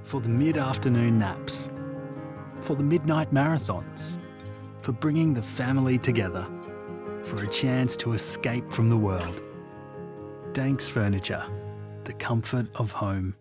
for the mid-afternoon naps, for the midnight marathons, for bringing the family together, for a chance to escape from the world. Danks Furniture, the comfort of home.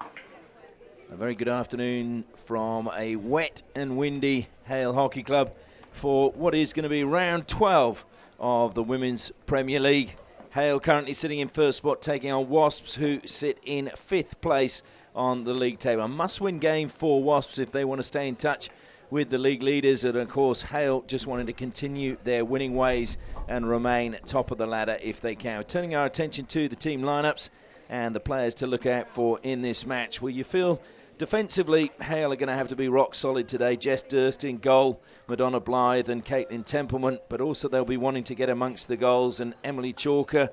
A very good afternoon from a wet and windy Hale Hockey Club for what is going to be round 12 of the Women's Premier League. Hale currently sitting in first spot, taking on Wasps, who sit in fifth place on the league table. A must-win game for Wasps if they want to stay in touch with the league leaders, and of course Hale just wanting to continue their winning ways and remain top of the ladder if they can. We're turning our attention to the team lineups and the players to look out for in this match. Well, you feel defensively, Hale are going to have to be rock solid today. Jess Durst in goal, Madonna Blythe and Caitlin Templeman, but also they'll be wanting to get amongst the goals, and Emily Chalker,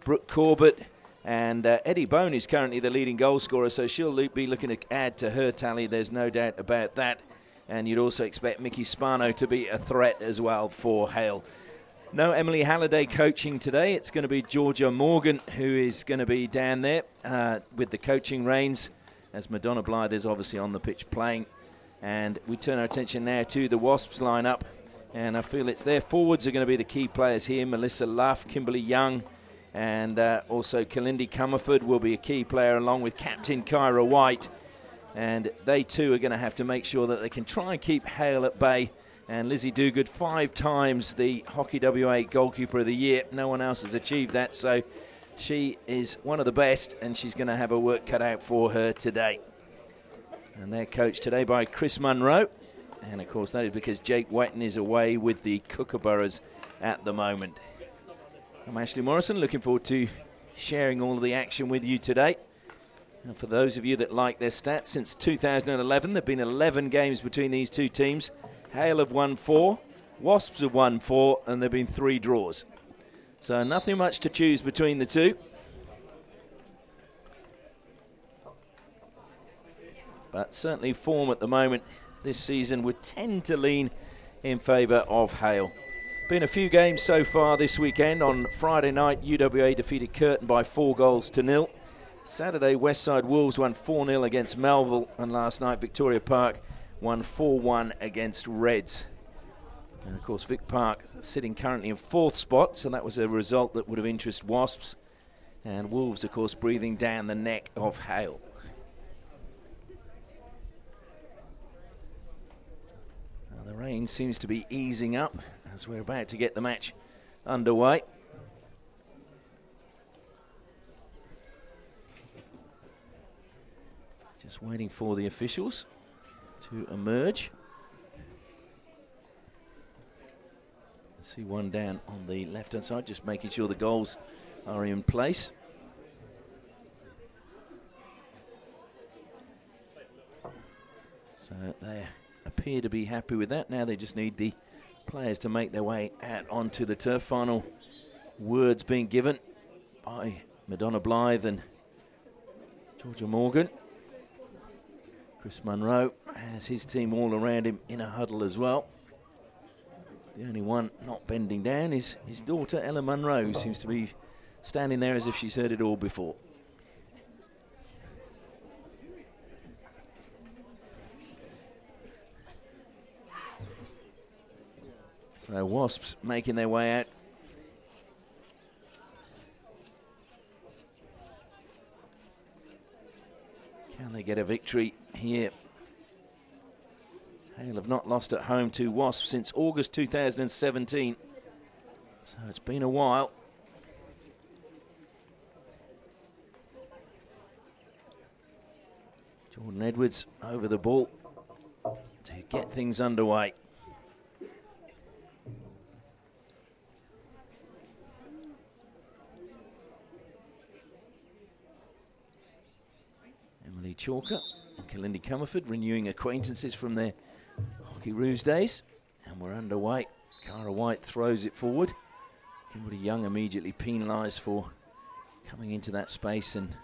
Brooke Corbett, and Eddie Bone is currently the leading goal scorer, so she'll be looking to add to her tally, there's no doubt about that. And you'd also expect Mickey Spano to be a threat as well for Hale. No Emily Halliday coaching today. It's going to be Georgia Morgan who is going to be down there with the coaching reins, as Madonna Blythe is obviously on the pitch playing. And we turn our attention now to the Wasps lineup, and I feel it's their forwards are going to be the key players here. Melissa Luff, Kimberly Young, and also Kalindi Comerford will be a key player, along with captain Kyra White. And they too are going to have to make sure that they can try and keep Hale at bay. And Lizzie Duguid, 5 times the Hockey WA Goalkeeper of the Year. No one else has achieved that, so she is one of the best, and she's going to have her work cut out for her today. And they're coached today by Chris Munro. And, of course, that is because Jake Wetton is away with the Kookaburras at the moment. I'm Ashley Morrison, looking forward to sharing all of the action with you today. And for those of you that like their stats, since 2011, there have been 11 games between these two teams. Hale have won 4, Wasps have won 4, and there have been 3 draws. So nothing much to choose between the two. But certainly form at the moment this season would tend to lean in favour of Hale. Been a few games so far this weekend. On Friday night, UWA defeated Curtin by 4-0. Saturday, Westside Wolves won 4-0 against Melville, and last night Victoria Park won 4-1 against Reds. And of course Vic Park sitting currently in 4th spot, so that was a result that would have interested Wasps. And Wolves, of course, breathing down the neck of Hale. Now, the rain seems to be easing up as we're about to get the match underway. Just waiting for the officials to emerge. See one down on the left-hand side, just making sure the goals are in place. So they appear to be happy with that. Now they just need the players to make their way out onto the turf. Final words being given by Madonna Blythe and Georgia Morgan. Chris Munro has his team all around him in a huddle as well. The only one not bending down is his daughter, Ella Munro, who seems to be standing there as if she's heard it all before. So Wasps making their way out. Can they get a victory here? Hale have not lost at home to Wasps since August 2017. So it's been a while. Jordan Edwards over the ball to get things underway. Emily Chalker and Kalindi Comerford renewing acquaintances from their Hockey Roos days, and we're underway. Kyra White throws it forward. Kimberly Young immediately penalised for coming into that space and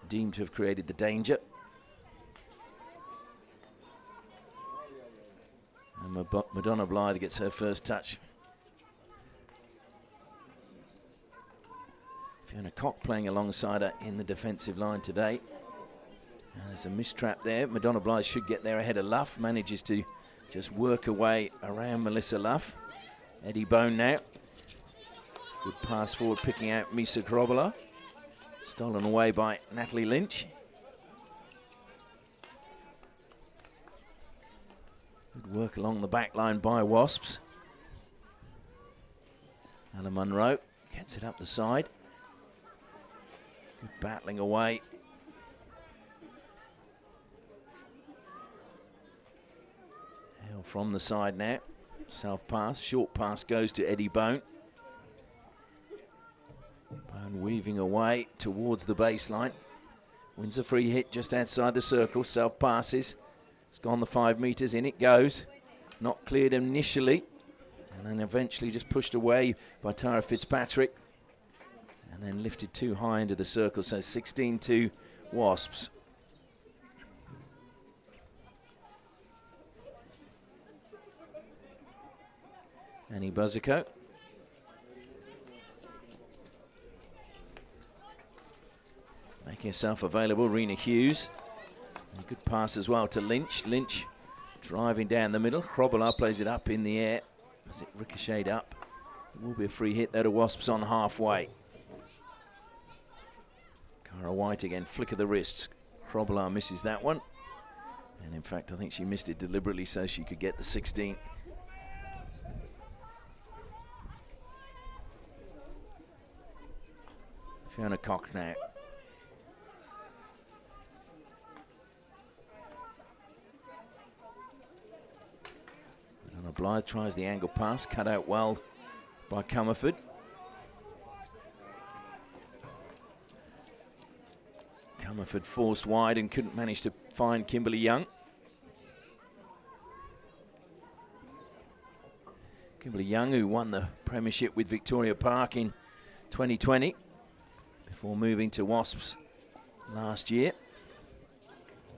deemed to have created the danger. And Madonna Blythe gets her first touch. Fiona Cock playing alongside her in the defensive line today. There's a mistrap there. Madonna Blythe should get there ahead of Luff. Manages to just work away around Melissa Luff. Eddie Bone now. Good pass forward, picking out Misa Krobola. Stolen away by Natalie Lynch. Good work along the back line by Wasps. Ella Munro gets it up the side. Good battling away. Hale from the side now. Self pass, short pass goes to Eddie Bone. Bone weaving away towards the baseline. Wins a free hit just outside the circle. Self passes. It's gone the 5 meters. In it goes. Not cleared initially. And then eventually just pushed away by Tara Fitzpatrick. And then lifted too high into the circle. So 16-2 Wasps. Annie Buzzico. Making herself available, Rena Hughes. And a good pass as well to Lynch. Lynch driving down the middle. Krobola plays it up in the air as it ricocheted up. It will be a free hit though to Wasps on halfway. Cara White again, flick of the wrists. Krobola misses that one. And in fact, I think she missed it deliberately so she could get the 16. Fiona Cock now. Madonna Blythe tries the angle pass, cut out well by Comerford. Comerford forced wide and couldn't manage to find Kimberly Young. Kimberly Young, who won the premiership with Victoria Park in 2020 before moving to Wasps last year.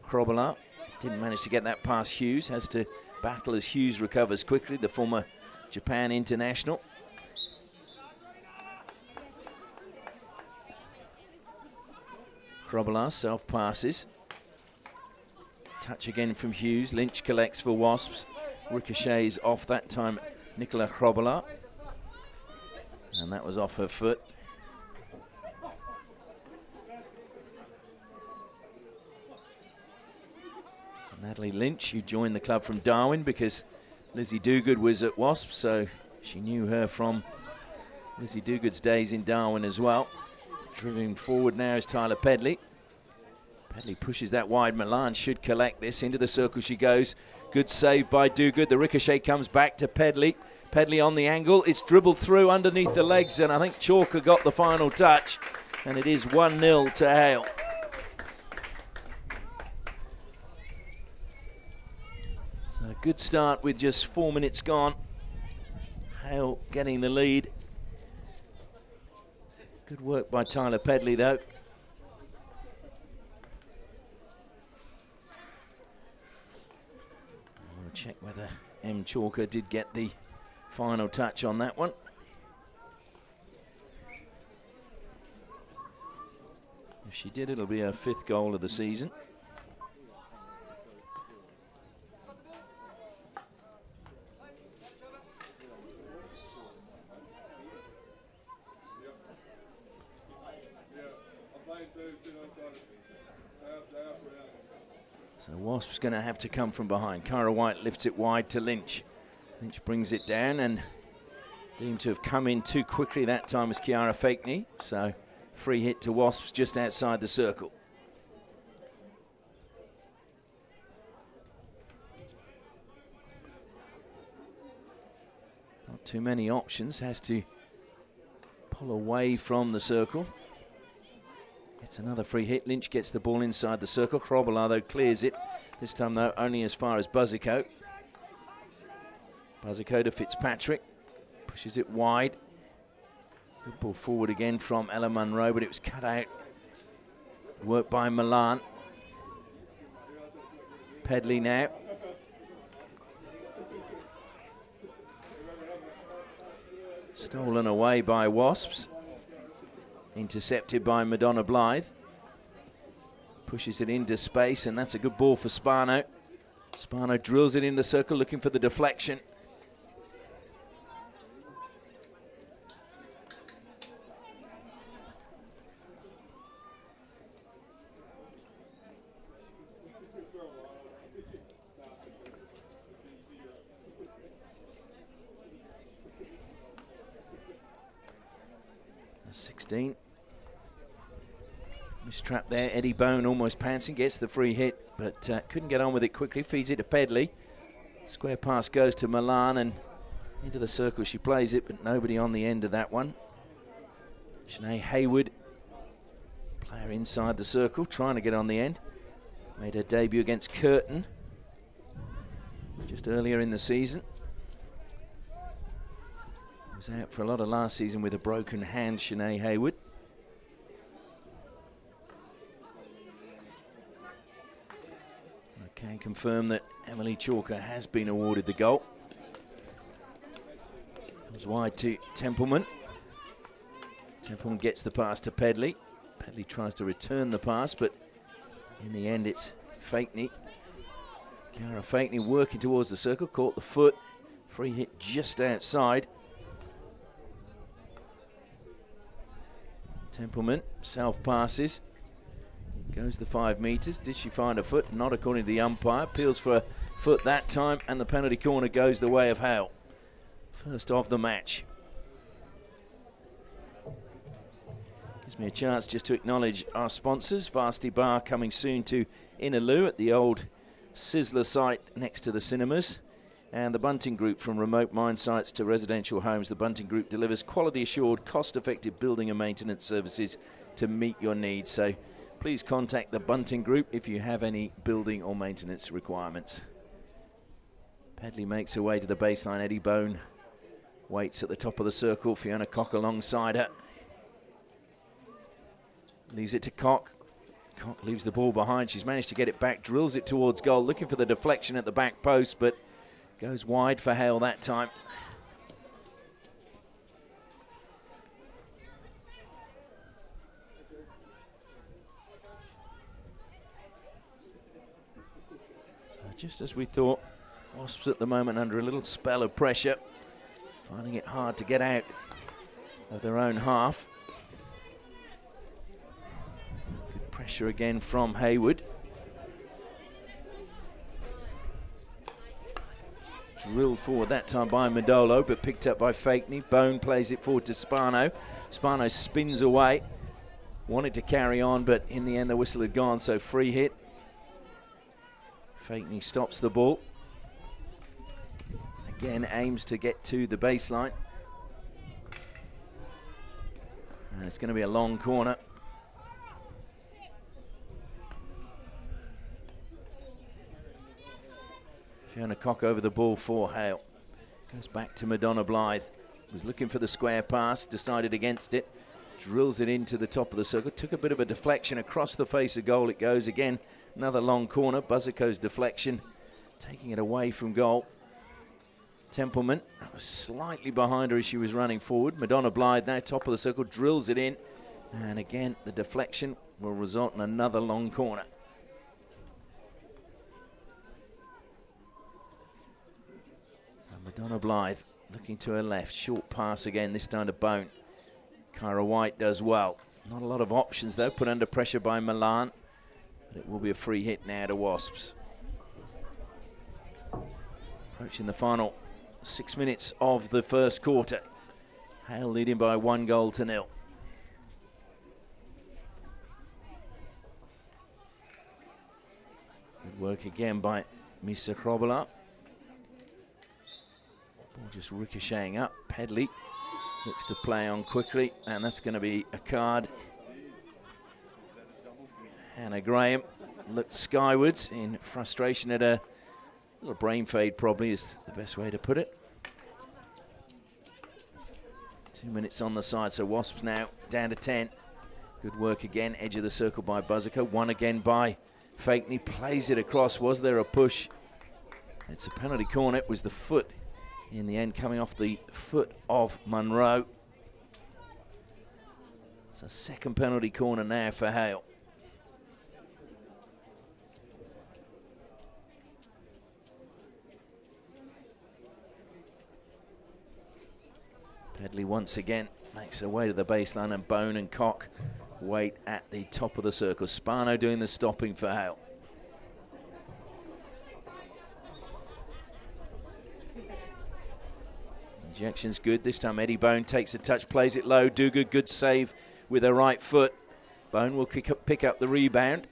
Krobola didn't manage to get that past Hughes, has to battle as Hughes recovers quickly, the former Japan international. Krobola self-passes. Touch again from Hughes. Lynch collects for Wasps. Ricochets off that time, Nicola Krobola. And that was off her foot. So Natalie Lynch, who joined the club from Darwin because Lizzie Dogood was at Wasps, so she knew her from Lizzie Dogood's days in Darwin as well. Driven forward now is Tyler Pedley. Pedley pushes that wide. Milan should collect this. Into the circle she goes. Good save by Dogood. The ricochet comes back to Pedley. Pedley on the angle. It's dribbled through underneath the legs, and I think Chalker got the final touch. And it is 1-0 to Hale. So a good start with just 4 minutes gone. Hale getting the lead. Good work by Tyler Pedley, though. We'll check whether M. Chalker did get the final touch on that one. If she did, it'll be her 5th goal of the season. So Wasp's going to have to come from behind. Cara White lifts it wide to Lynch. Lynch brings it down, and deemed to have come in too quickly that time was Kiara Fakeney. So free hit to Wasps just outside the circle. Not too many options, has to pull away from the circle. It's another free hit. Lynch gets the ball inside the circle. Krobola, though, clears it. This time, though, only as far as Buzzico. Buzzico to Fitzpatrick. Pushes it wide. Good ball forward again from Ella Munro, but it was cut out. Work by Milan. Pedley now. Stolen away by Wasps. intercepted by Madonna Blythe. Pushes it into space, and that's a good ball for Spano. Spano drills it in the circle, looking for the deflection. The 16. Mistrap there, Eddie Bone almost pouncing, gets the free hit, but couldn't get on with it quickly, feeds it to Pedley. Square pass goes to Milan, and into the circle she plays it, but nobody on the end of that one. Sinead Hayward, player inside the circle, trying to get on the end. Made her debut against Curtin just earlier in the season. Was out for a lot of last season with a broken hand, Sinead Hayward. I can confirm that Emily Chalker has been awarded the goal. Comes wide to Templeman. Templeman gets the pass to Pedley. Pedley tries to return the pass, but in the end it's Fakeney. Cara Fakeney working towards the circle, caught the foot. Free hit just outside. Templeman self passes. Goes the 5 metres. Did she find a foot? Not according to the umpire. Appeals for a foot that time, and the penalty corner goes the way of Hale. First of the match. Gives me a chance just to acknowledge our sponsors. Varsity Bar coming soon to Innaloo at the old Sizzler site next to the cinemas. And the Bunting Group, from remote mine sites to residential homes. The Bunting Group delivers quality assured, cost-effective building and maintenance services to meet your needs. So please contact the Bunting Group if you have any building or maintenance requirements. Pedley makes her way to the baseline. Eddie Bone waits at the top of the circle. Fiona Cock alongside her. Leaves it to Cock. Cock leaves the ball behind. She's managed to get it back, drills it towards goal, looking for the deflection at the back post, but goes wide for Hale that time. Just as we thought, Wasps at the moment under a little spell of pressure, finding it hard to get out of their own half. Good pressure again from Hayward. Drilled forward that time by Mandolo, but picked up by Fakeney. Bone plays it forward to Spano. Spano spins away. Wanted to carry on, but in the end the whistle had gone, so free hit. Fakeney stops the ball. Again, aims to get to the baseline. And it's going to be a long corner. Fiona Cock over the ball for Hale. Goes back to Madonna Blythe. Was looking for the square pass, decided against it. Drills it into the top of the circle. Took a bit of a deflection across the face of goal. It goes again. Another long corner. Buzzico's deflection, taking it away from goal. Templeman was slightly behind her as she was running forward. Madonna Blythe now top of the circle, drills it in. And again, the deflection will result in another long corner. So Madonna Blythe looking to her left. Short pass again, this time to Bone. Kyra White does well. Not a lot of options though, put under pressure by Milan. But it will be a free hit now to Wasps. Approaching the final 6 minutes of the first quarter. Hale leading by 1-0. Good work again by Misa Krobola. Ball just ricocheting up. Pedley looks to play on quickly, and that's going to be a card. Hannah Graham looked skywards in frustration at a little brain fade, probably is the best way to put it. 2 minutes on the side, so Wasps now down to 10. Good work again, edge of the circle by Buzzico. One again by Fakeney, plays it across. Was there a push? It's a penalty corner. It was the foot in the end, coming off the foot of Munro. It's a second penalty corner now for Hale. Pedley once again makes her way to the baseline, and Bone and Cock wait at the top of the circle. Spano doing the stopping for Hale. Injection's good. This time Eddie Bone takes a touch, plays it low. Duguid, good save with her right foot. Bone will pick up the rebound.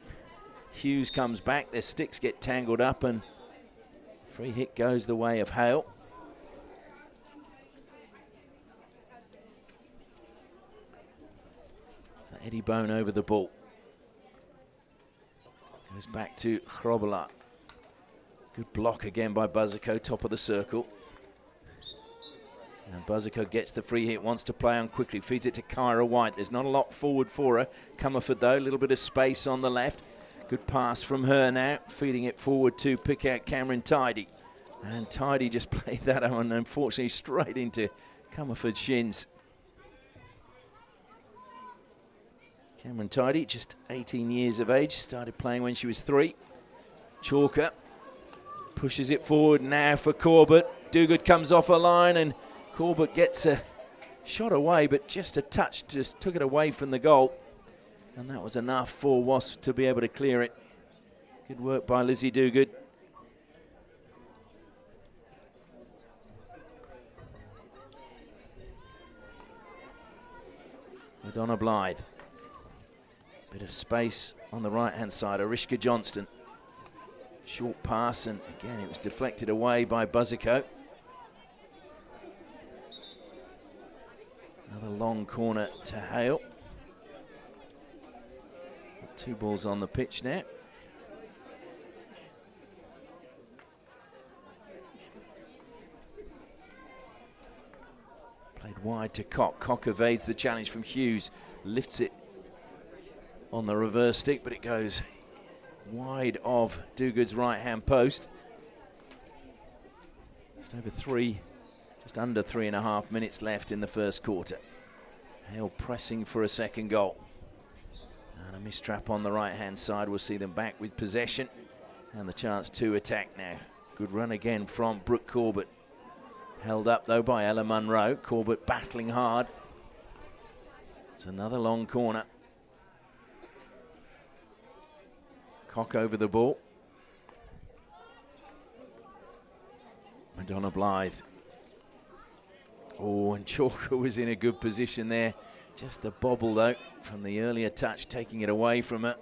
Hughes comes back. Their sticks get tangled up, and free hit goes the way of Hale. So Eddie Bone over the ball. Goes back to Hrobala. Good block again by Buzziko, top of the circle. And Buzziko gets the free hit, wants to play on quickly, feeds it to Kyra White. There's not a lot forward for her. Comerford though, a little bit of space on the left. Good pass from her now, feeding it forward to pick out Cameron Tidy. And Tidy just played that on, unfortunately, straight into Comerford's shins. Cameron Tidy, just 18 years of age, started playing when she was 3. Chalker pushes it forward now for Corbett. Duguid comes off a line, and Corbett gets a shot away, but just a touch, just took it away from the goal. And that was enough for Wasps to be able to clear it. Good work by Lizzie Duguid. Madonna Blythe. Bit of space on the right-hand side. Arishka Johnston. Short pass, and again it was deflected away by Buzziko. Another long corner to Hale. 2 balls on the pitch now. Played wide to Cock. Cock evades the challenge from Hughes. Lifts it on the reverse stick, but it goes wide of Duguid's right-hand post. Just under 3.5 minutes left in the first quarter. Hale pressing for a second goal. And a mistrap on the right-hand side will see them back with possession and the chance to attack now. Good run again from Brooke Corbett. Held up though by Ella Munro. Corbett battling hard. It's another long corner. Cock over the ball. Madonna Blythe. Oh, and Chalker was in a good position there. Just the bobble, though, from the earlier touch, taking it away from her.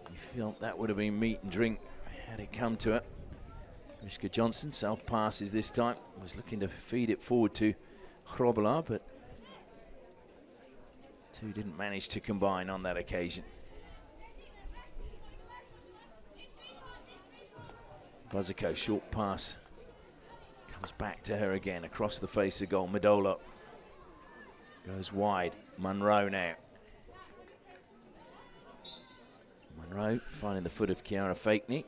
You felt that would have been meat and drink had it come to it. Rishka Johnson, self-passes this time. Was looking to feed it forward to Hrobala, but 2 didn't manage to combine on that occasion. Buzziko, short pass. Comes back to her again, across the face of goal. Madolo goes wide. Munro now. Munro finding the foot of Kiara Fakeney.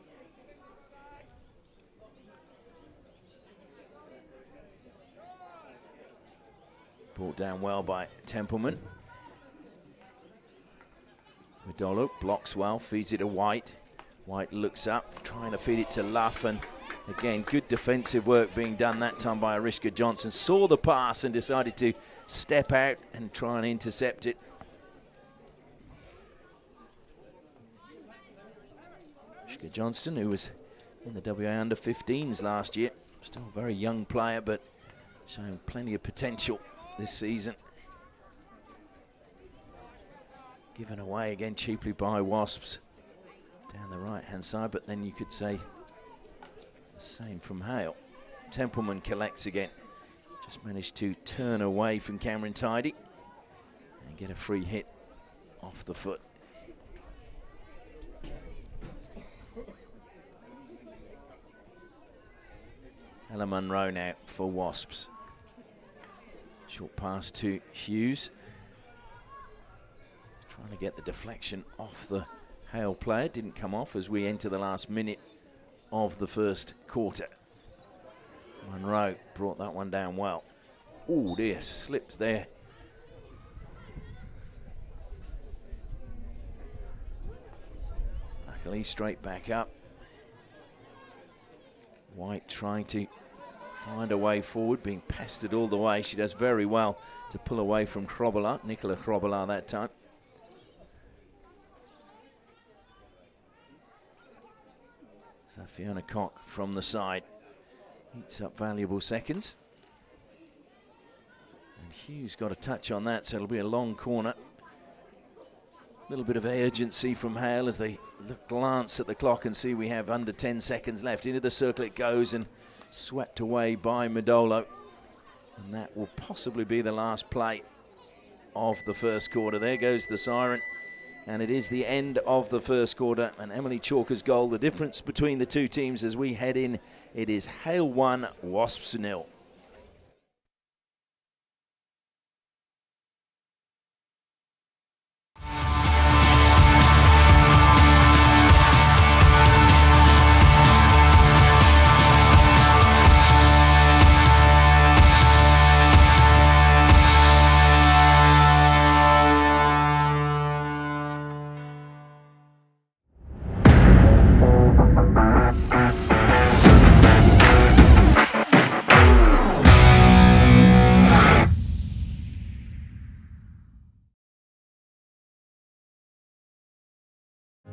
Brought down well by Templeman. Madolo blocks well, feeds it to White. White looks up, trying to feed it to Luff, and again, good defensive work being done that time by Arishka Johnson. Saw the pass and decided to step out and try and intercept it. Arishka Johnston, who was in the WA under-15s last year. Still a very young player, but showing plenty of potential this season. Given away again cheaply by Wasps. Down the right-hand side, but then you could say the same from Hale. Templeman collects again. Just managed to turn away from Cameron Tidy and get a free hit off the foot. Ella Munro now for Wasps. Short pass to Hughes. Trying to get the deflection off the Hale player. Didn't come off as we enter the last minute of the first quarter. Munro brought that one down well. Oh dear, slips there Luckily, straight back up. White trying to find a way forward, being pestered all the way. She does very well to pull away from Krobola, Nicola Krobola that time. So Fiona Cock from the side eats up valuable seconds. And Hughes got a touch on that, so it'll be a long corner. A little bit of urgency from Hale as they glance at the clock and see we have under 10 seconds left. Into the circle it goes and swept away by Modolo. And that will possibly be the last play of the first quarter. There goes the siren. And it is the end of the first quarter. And Emily Chalker's goal, the difference between the two teams as we head in, it is Hale 1, Wasps 0.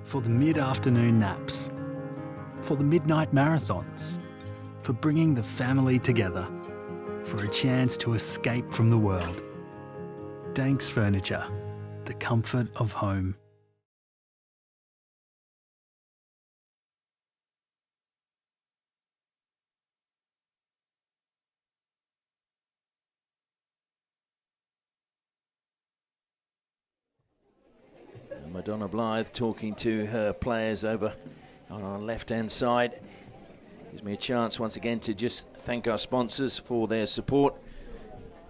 For the mid-afternoon naps, for the midnight marathons, for bringing the family together, for a chance to escape from the world. Danks Furniture, the comfort of home. Madonna Blythe talking to her players over on our left-hand side. Gives me a chance once again to just thank our sponsors for their support.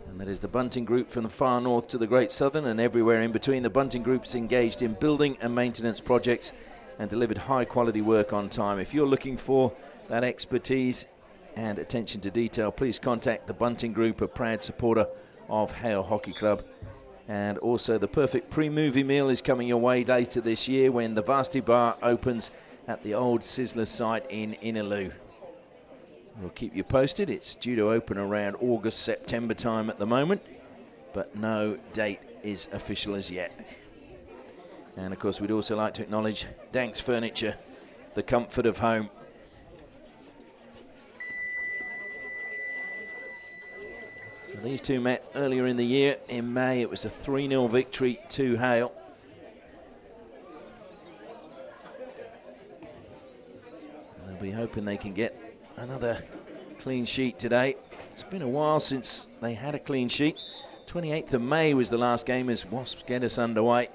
And that is the Bunting Group from the far north to the Great Southern and everywhere in between. The Bunting Group's engaged in building and maintenance projects and delivered high-quality work on time. If you're looking for that expertise and attention to detail, please contact the Bunting Group, a proud supporter of Hale Hockey Club. And also the perfect pre-movie meal is coming your way later this year when the Varsity Bar opens at the old Sizzler site in Innaloo. We'll keep you posted. It's due to open around August, September time at the moment, but no date is official as yet. And of course, we'd also like to acknowledge Danks Furniture, the comfort of home. So these two met earlier in the year. In May, it was a 3-0 victory to Hale. And they'll be hoping they can get another clean sheet today. It's been a while since they had a clean sheet. 28th of May was the last game as Wasps get us underway.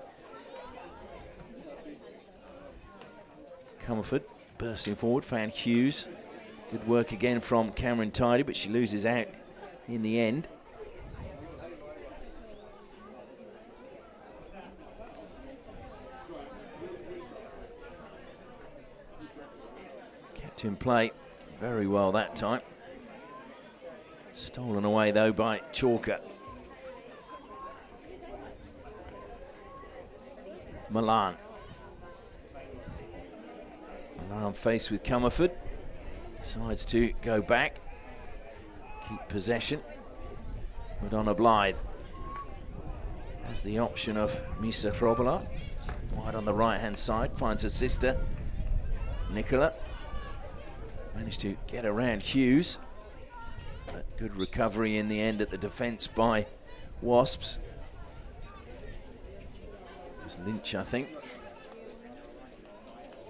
Comerford bursting forward, found Hughes. Good work again from Cameron Tidy, but she loses out in the end. Kept in play very well that time. Stolen away though by Chalker. Milan faced with Comerford. Decides to go back. Keep possession. Madonna Blythe has the option of Misa Krobola. Wide on the right-hand side, finds her sister, Nicola. Managed to get around Hughes. But good recovery in the end at the defence by Wasps. It was Lynch, I think.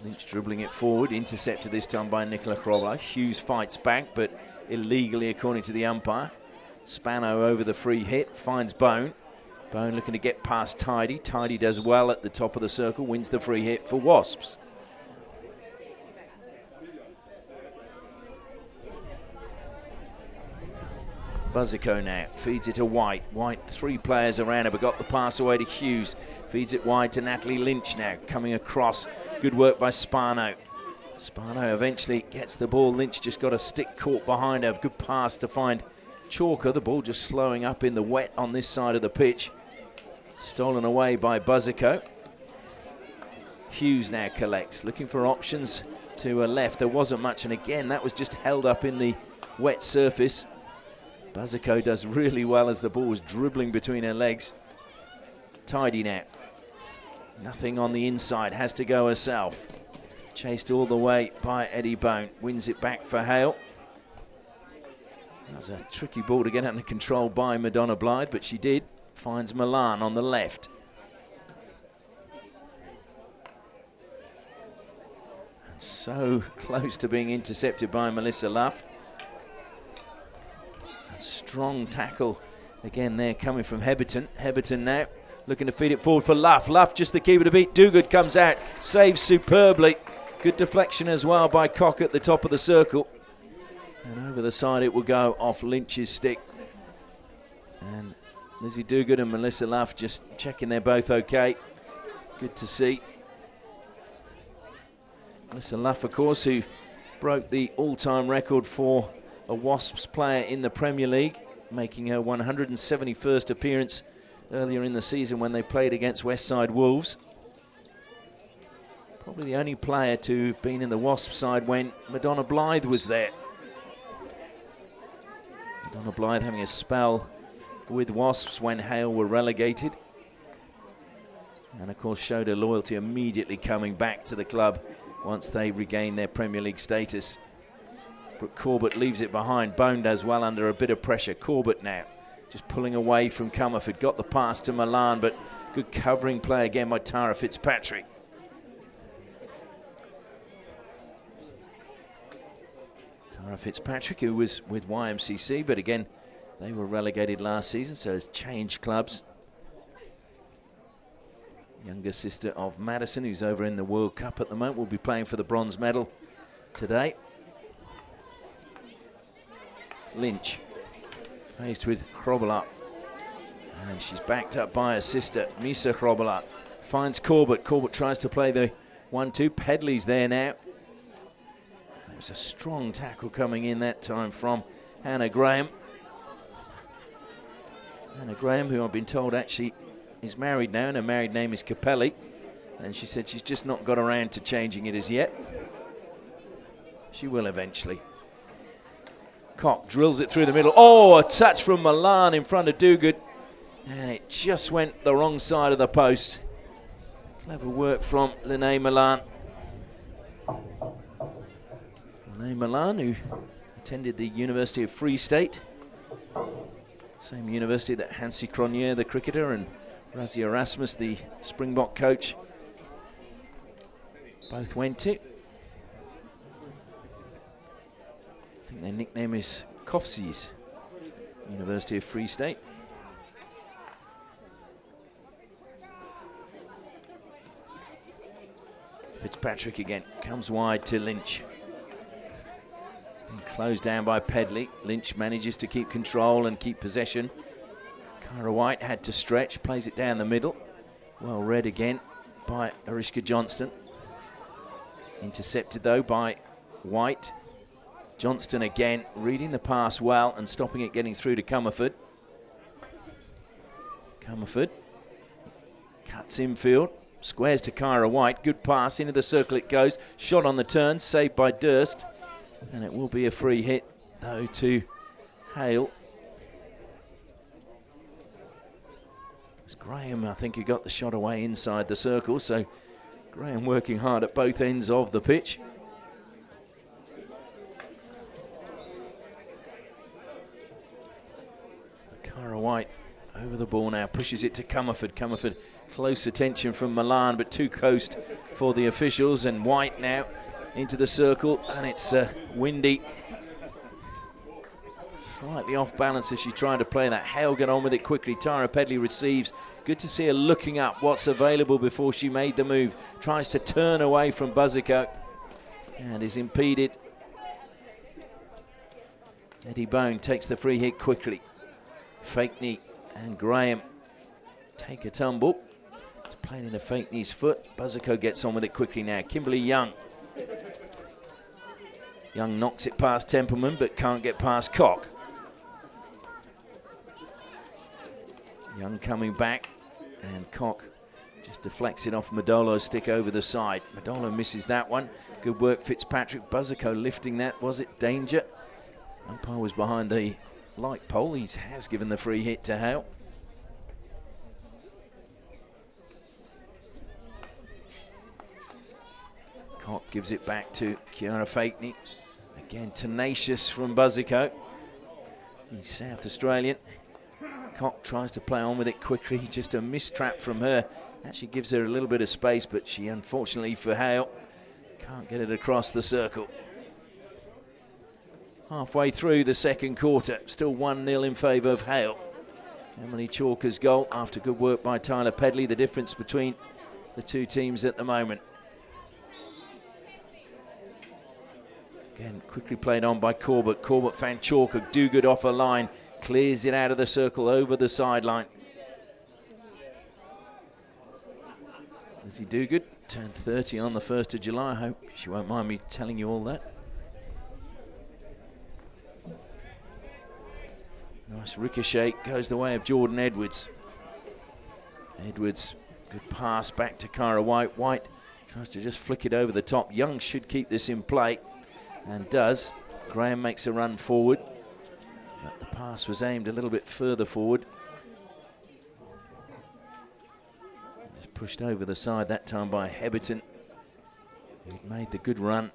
Lynch dribbling it forward, intercepted this time by Nicola Krobola. Hughes fights back, but illegally according to the umpire. Spano over the free hit, finds Bone. Bone looking to get past Tidy. Tidy does well at the top of the circle, wins the free hit for Wasps. Buzzico now, feeds it to White. White, 3 players around her, but got the pass away to Hughes. Feeds it wide to Natalie Lynch now, coming across. Good work by Spano. Spano eventually gets the ball. Lynch just got a stick caught behind her. Good pass to find Chalker. The ball just slowing up in the wet on this side of the pitch. Stolen away by Buzzico. Hughes now collects, looking for options to her left. There wasn't much, and again, that was just held up in the wet surface. Buzziko does really well as the ball was dribbling between her legs. Tidy now. Nothing on the inside, has to go herself. Chased all the way by Eddie Bone. Wins it back for Hale. That was a tricky ball to get under control by Madonna Blythe, but she did. Finds Milan on the left. And so close to being intercepted by Melissa Luff. A strong tackle again there coming from Heberton. Heberton now looking to feed it forward for Luff. Luff just the keeper to beat. Dogood comes out, saves superbly. Good deflection as well by Cock at the top of the circle. And over the side it will go off Lynch's stick. And Lizzie Dogood and Melissa Luff just checking they're both okay. Good to see. Melissa Luff, of course, who broke the all-time record for a Wasps player in the Premier League, making her 171st appearance earlier in the season when they played against Westside Wolves. Probably the only player to have been in the Wasps side when Madonna Blythe was there. Madonna Blythe having a spell with Wasps when Hale were relegated. And of course showed her loyalty immediately coming back to the club once they regained their Premier League status. But Corbett leaves it behind. Bone does well under a bit of pressure. Corbett now just pulling away from Comerford. Got the pass to Milan, but good covering play again by Tara Fitzpatrick. Tara Fitzpatrick, who was with YMCC, but again, they were relegated last season, so has changed clubs. Younger sister of Madison, who's over in the World Cup at the moment, will be playing for the bronze medal today. Lynch faced with Chrobala, and she's backed up by her sister Misa Chrobala. Finds Corbett. Corbett tries to play the 1-2. Pedley's there now. There was a strong tackle coming in that time from Hannah Graham. Hannah Graham, who I've been told actually is married now, and her married name is Capelli, and she said she's just not got around to changing it as yet. She will eventually. Cock drills it through the middle. Oh, a touch from Milan in front of Dogood, and it just went the wrong side of the post. Clever work from Lene Milan. Lene Milan, who attended the University of Free State, same university that Hansi Cronje, the cricketer, and Razzie Erasmus, the Springbok coach, both went to. I think their nickname is Kofsies, University of Free State. Fitzpatrick again, comes wide to Lynch. And closed down by Pedley. Lynch manages to keep control and keep possession. Kyra White had to stretch, plays it down the middle. Well read again by Ariska Johnston. Intercepted though by White. Johnston again, reading the pass well and stopping it getting through to Comerford. Comerford cuts infield, squares to Kyra White. Good pass, into the circle it goes. Shot on the turn, saved by Durst. And it will be a free hit, though, to Hale. It's Graham, I think, who got the shot away inside the circle. So Graham working hard at both ends of the pitch. Kyra White over the ball now, pushes it to Comerford. Comerford, close attention from Milan, but too close for the officials. And White now into the circle, and it's windy. Slightly off balance as she tried to play that. Hale got on with it quickly. Tara Pedley receives. Good to see her looking up what's available before she made the move. Tries to turn away from Buzziko and is impeded. Eddie Bone takes the free hit quickly. Fake knee, and Graham take a tumble. It's playing in a fake knee's foot. Buzziko gets on with it quickly now. Kimberly Young. Young knocks it past Templeman, but can't get past Cock. Young coming back, and Cock Just deflects it off Modolo's stick over the side. Modolo misses that one. Good work, Fitzpatrick. Buzzico lifting that. Was it danger? Umpire was behind the light pole. He has given the free hit to Hale. Cock gives it back to Kiara Fakeney. Again, tenacious from Buzzico. He's South Australian. Cock tries to play on with it quickly. Just a mistrap from her. Actually gives her a little bit of space, but she, unfortunately for Hale, can't get it across the circle. Halfway through the second quarter, still 1-0 in favour of Hale. Emily Chalker's goal after good work by Tyler Pedley, the difference between the two teams at the moment. Again, quickly played on by Corbett. Corbett found Chalker, do good off a line, clears it out of the circle over the sideline. Lizzie Dogood turned 30 on the 1st of July. I hope she won't mind me telling you all that. Nice ricochet, goes the way of Jordan Edwards. Edwards, good pass back to Kyra White. White tries to just flick it over the top. Young should keep this in play, and does. Graham makes a run forward, but the pass was aimed a little bit further forward. Just pushed over the side that time by Heberton, who'd made the good run.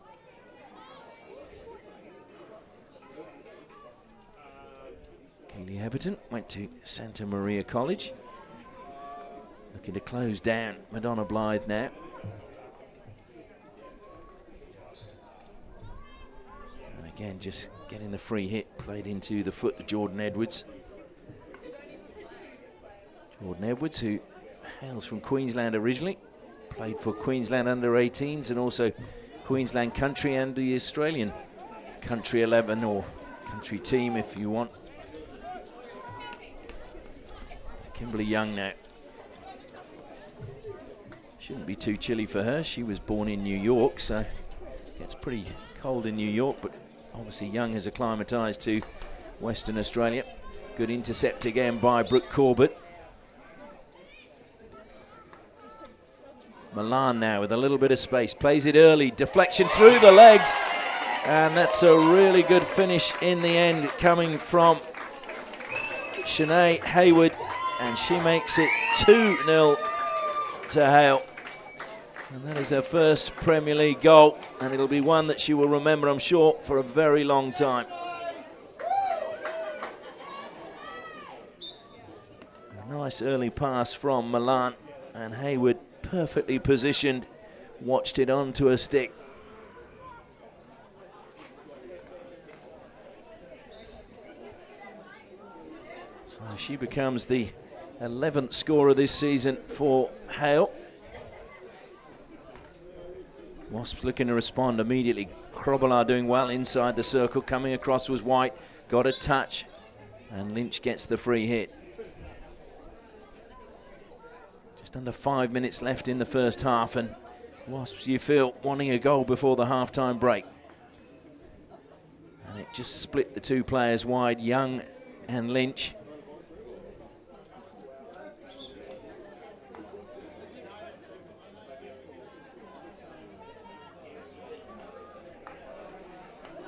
Kaylee Heberton went to Santa Maria College. Looking to close down Madonna Blythe now. And again, just getting the free hit played into the foot of Jordan Edwards. Jordan Edwards, who hails from Queensland originally, played for Queensland under-18s and also Queensland Country and the Australian Country 11 or Country team if you want. Kimberly Young now. Shouldn't be too chilly for her. She was born in New York, so it's pretty cold in New York, but obviously Young has acclimatised to Western Australia. Good intercept again by Brooke Corbett. Milan now with a little bit of space. Plays it early. Deflection through the legs. And that's a really good finish in the end coming from Shanae Hayward. And she makes it 2-0 to Hale. And that is her first Premier League goal. And it'll be one that she will remember, I'm sure, for a very long time. A nice early pass from Milan. And Hayward, perfectly positioned, watched it onto a stick. So she becomes the 11th scorer this season for Hale. Wasps looking to respond immediately. Krobbelar doing well inside the circle. Coming across was White. Got a touch. And Lynch gets the free hit. Just under 5 minutes left in the first half. And Wasps, you feel, wanting a goal before the half-time break. And it just split the two players wide, Young and Lynch.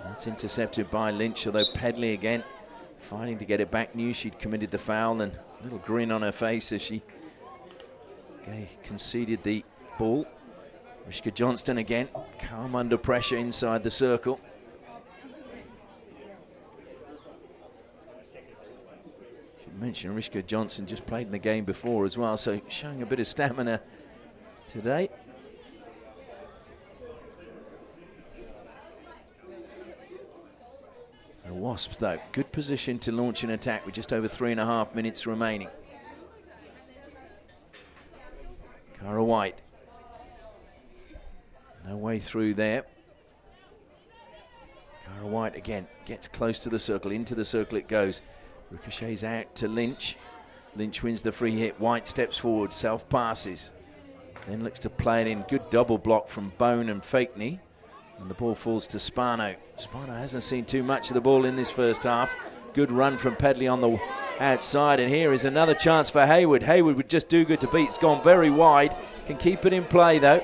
That's intercepted by Lynch, although Pedley again fighting to get it back. Knew she'd committed the foul, and a little grin on her face as she conceded the ball. Rishka Johnston again, calm under pressure inside the circle. Should mention Rishka Johnson just played in the game before as well, so showing a bit of stamina today. The Wasps, though, good position to launch an attack with just over 3.5 minutes remaining. Cara White. No way through there. Cara White again gets close to the circle. Into the circle it goes. Ricochets out to Lynch. Lynch wins the free hit. White steps forward, self-passes. Then looks to play it in. Good double block from Bone and Fakeney. And the ball falls to Spano. Spano hasn't seen too much of the ball in this first half. Good run from Pedley on the outside, and here is another chance for Hayward. Hayward would just do good to beat. It's gone very wide. Can keep it in play though.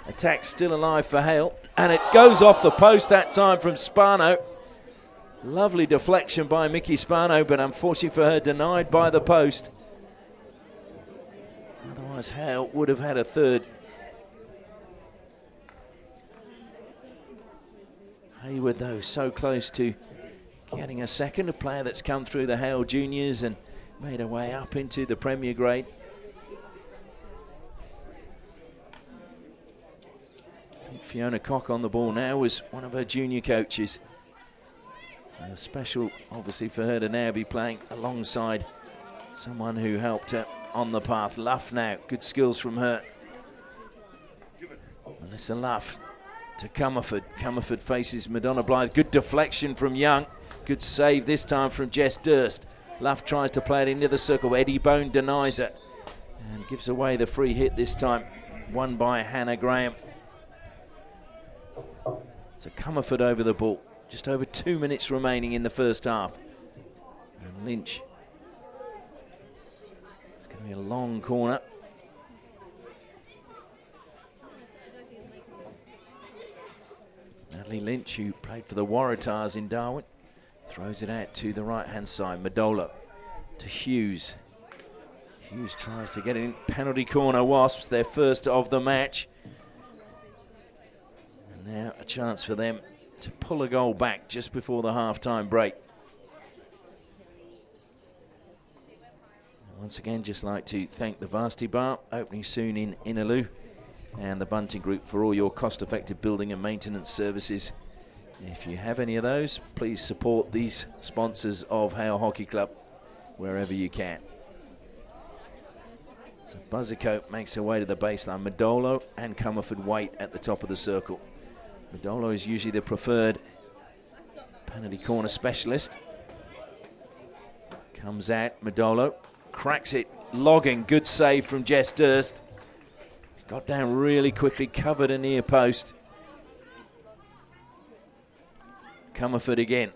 Attack still alive for Hale, and it goes off the post that time from Spano. Lovely deflection by Mickey Spano, but unfortunately for her, denied by the post. Otherwise, Hale would have had a third. Hayward, though, so close to getting a second. A player that's come through the Hale Juniors and made her way up into the Premier grade. I think Fiona Cock on the ball now was one of her junior coaches. So special, obviously, for her to now be playing alongside someone who helped her on the path. Luff now, good skills from her. Melissa Luff to Comerford. Comerford faces Madonna Blythe. Good deflection from Young. Good save this time from Jess Durst. Luff tries to play it into the circle. Eddie Bone denies it and gives away the free hit this time. Won by Hannah Graham. So Comerford over the ball. Just over 2 minutes remaining in the first half. And Lynch. It's going to be a long corner. Natalie Lynch, who played for the Waratahs in Darwin, throws it out to the right-hand side. Madolo to Hughes. Hughes tries to get it in. Penalty corner, Wasps, their first of the match. And now a chance for them to pull a goal back just before the half-time break. Once again, just like to thank the Varsity Bar, opening soon in Innaloo, and the Bunting Group for all your cost-effective building and maintenance services. If you have any of those, please support these sponsors of Hale Hockey Club wherever you can. So Buzzicoat makes her way to the baseline. Madolo and Comerford wait at the top of the circle. Madolo is usually the preferred penalty corner specialist. Comes out, Madolo cracks it, logging, good save from Jess Durst. Got down really quickly, covered a near post. Comerford again,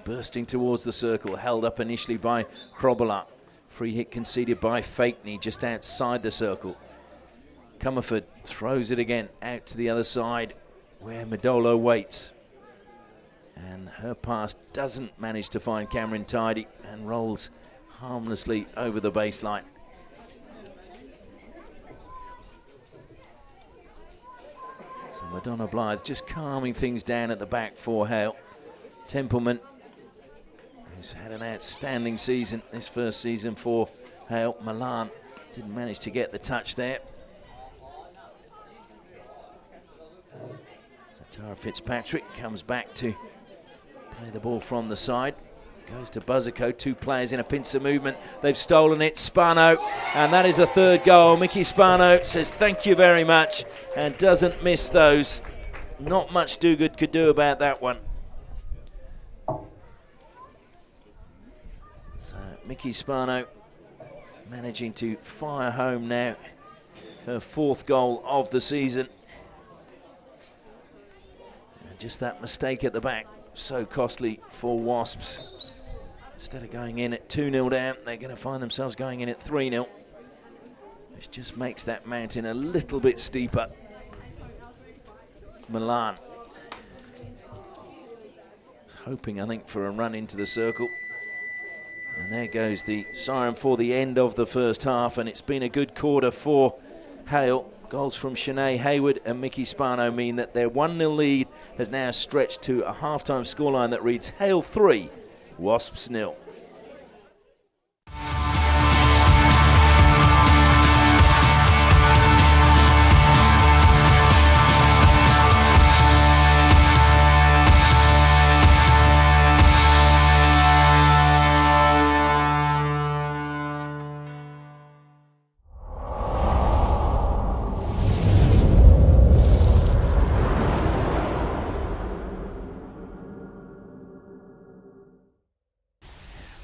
bursting towards the circle, held up initially by Krobela. Free hit conceded by Fakeney just outside the circle. Comerford throws it again out to the other side where Madolo waits. And her pass doesn't manage to find Cameron Tidy and rolls harmlessly over the baseline. So Madonna Blythe just calming things down at the back for Hale. Templeman, who's had an outstanding season this first season for Hale. Milan didn't manage to get the touch there. So Tara Fitzpatrick comes back to play the ball from the side. Goes to Buzzico, two players in a pincer movement. They've stolen it, Spano, and that is a third goal. Mickey Spano says thank you very much and doesn't miss those. Not much Duguid could do about that one. So Mickey Spano managing to fire home now her fourth goal of the season. And just that mistake at the back, so costly for Wasps. Instead of going in at 2-0 down, they're going to find themselves going in at 3-0. Which just makes that mountain a little bit steeper. Milan. Hoping, I think, for a run into the circle. And there goes the siren for the end of the first half, and it's been a good quarter for Hale. Goals from Shanae Hayward and Mickey Spano mean that their 1-0 lead has now stretched to a half-time scoreline that reads Hale 3, Wasps 0.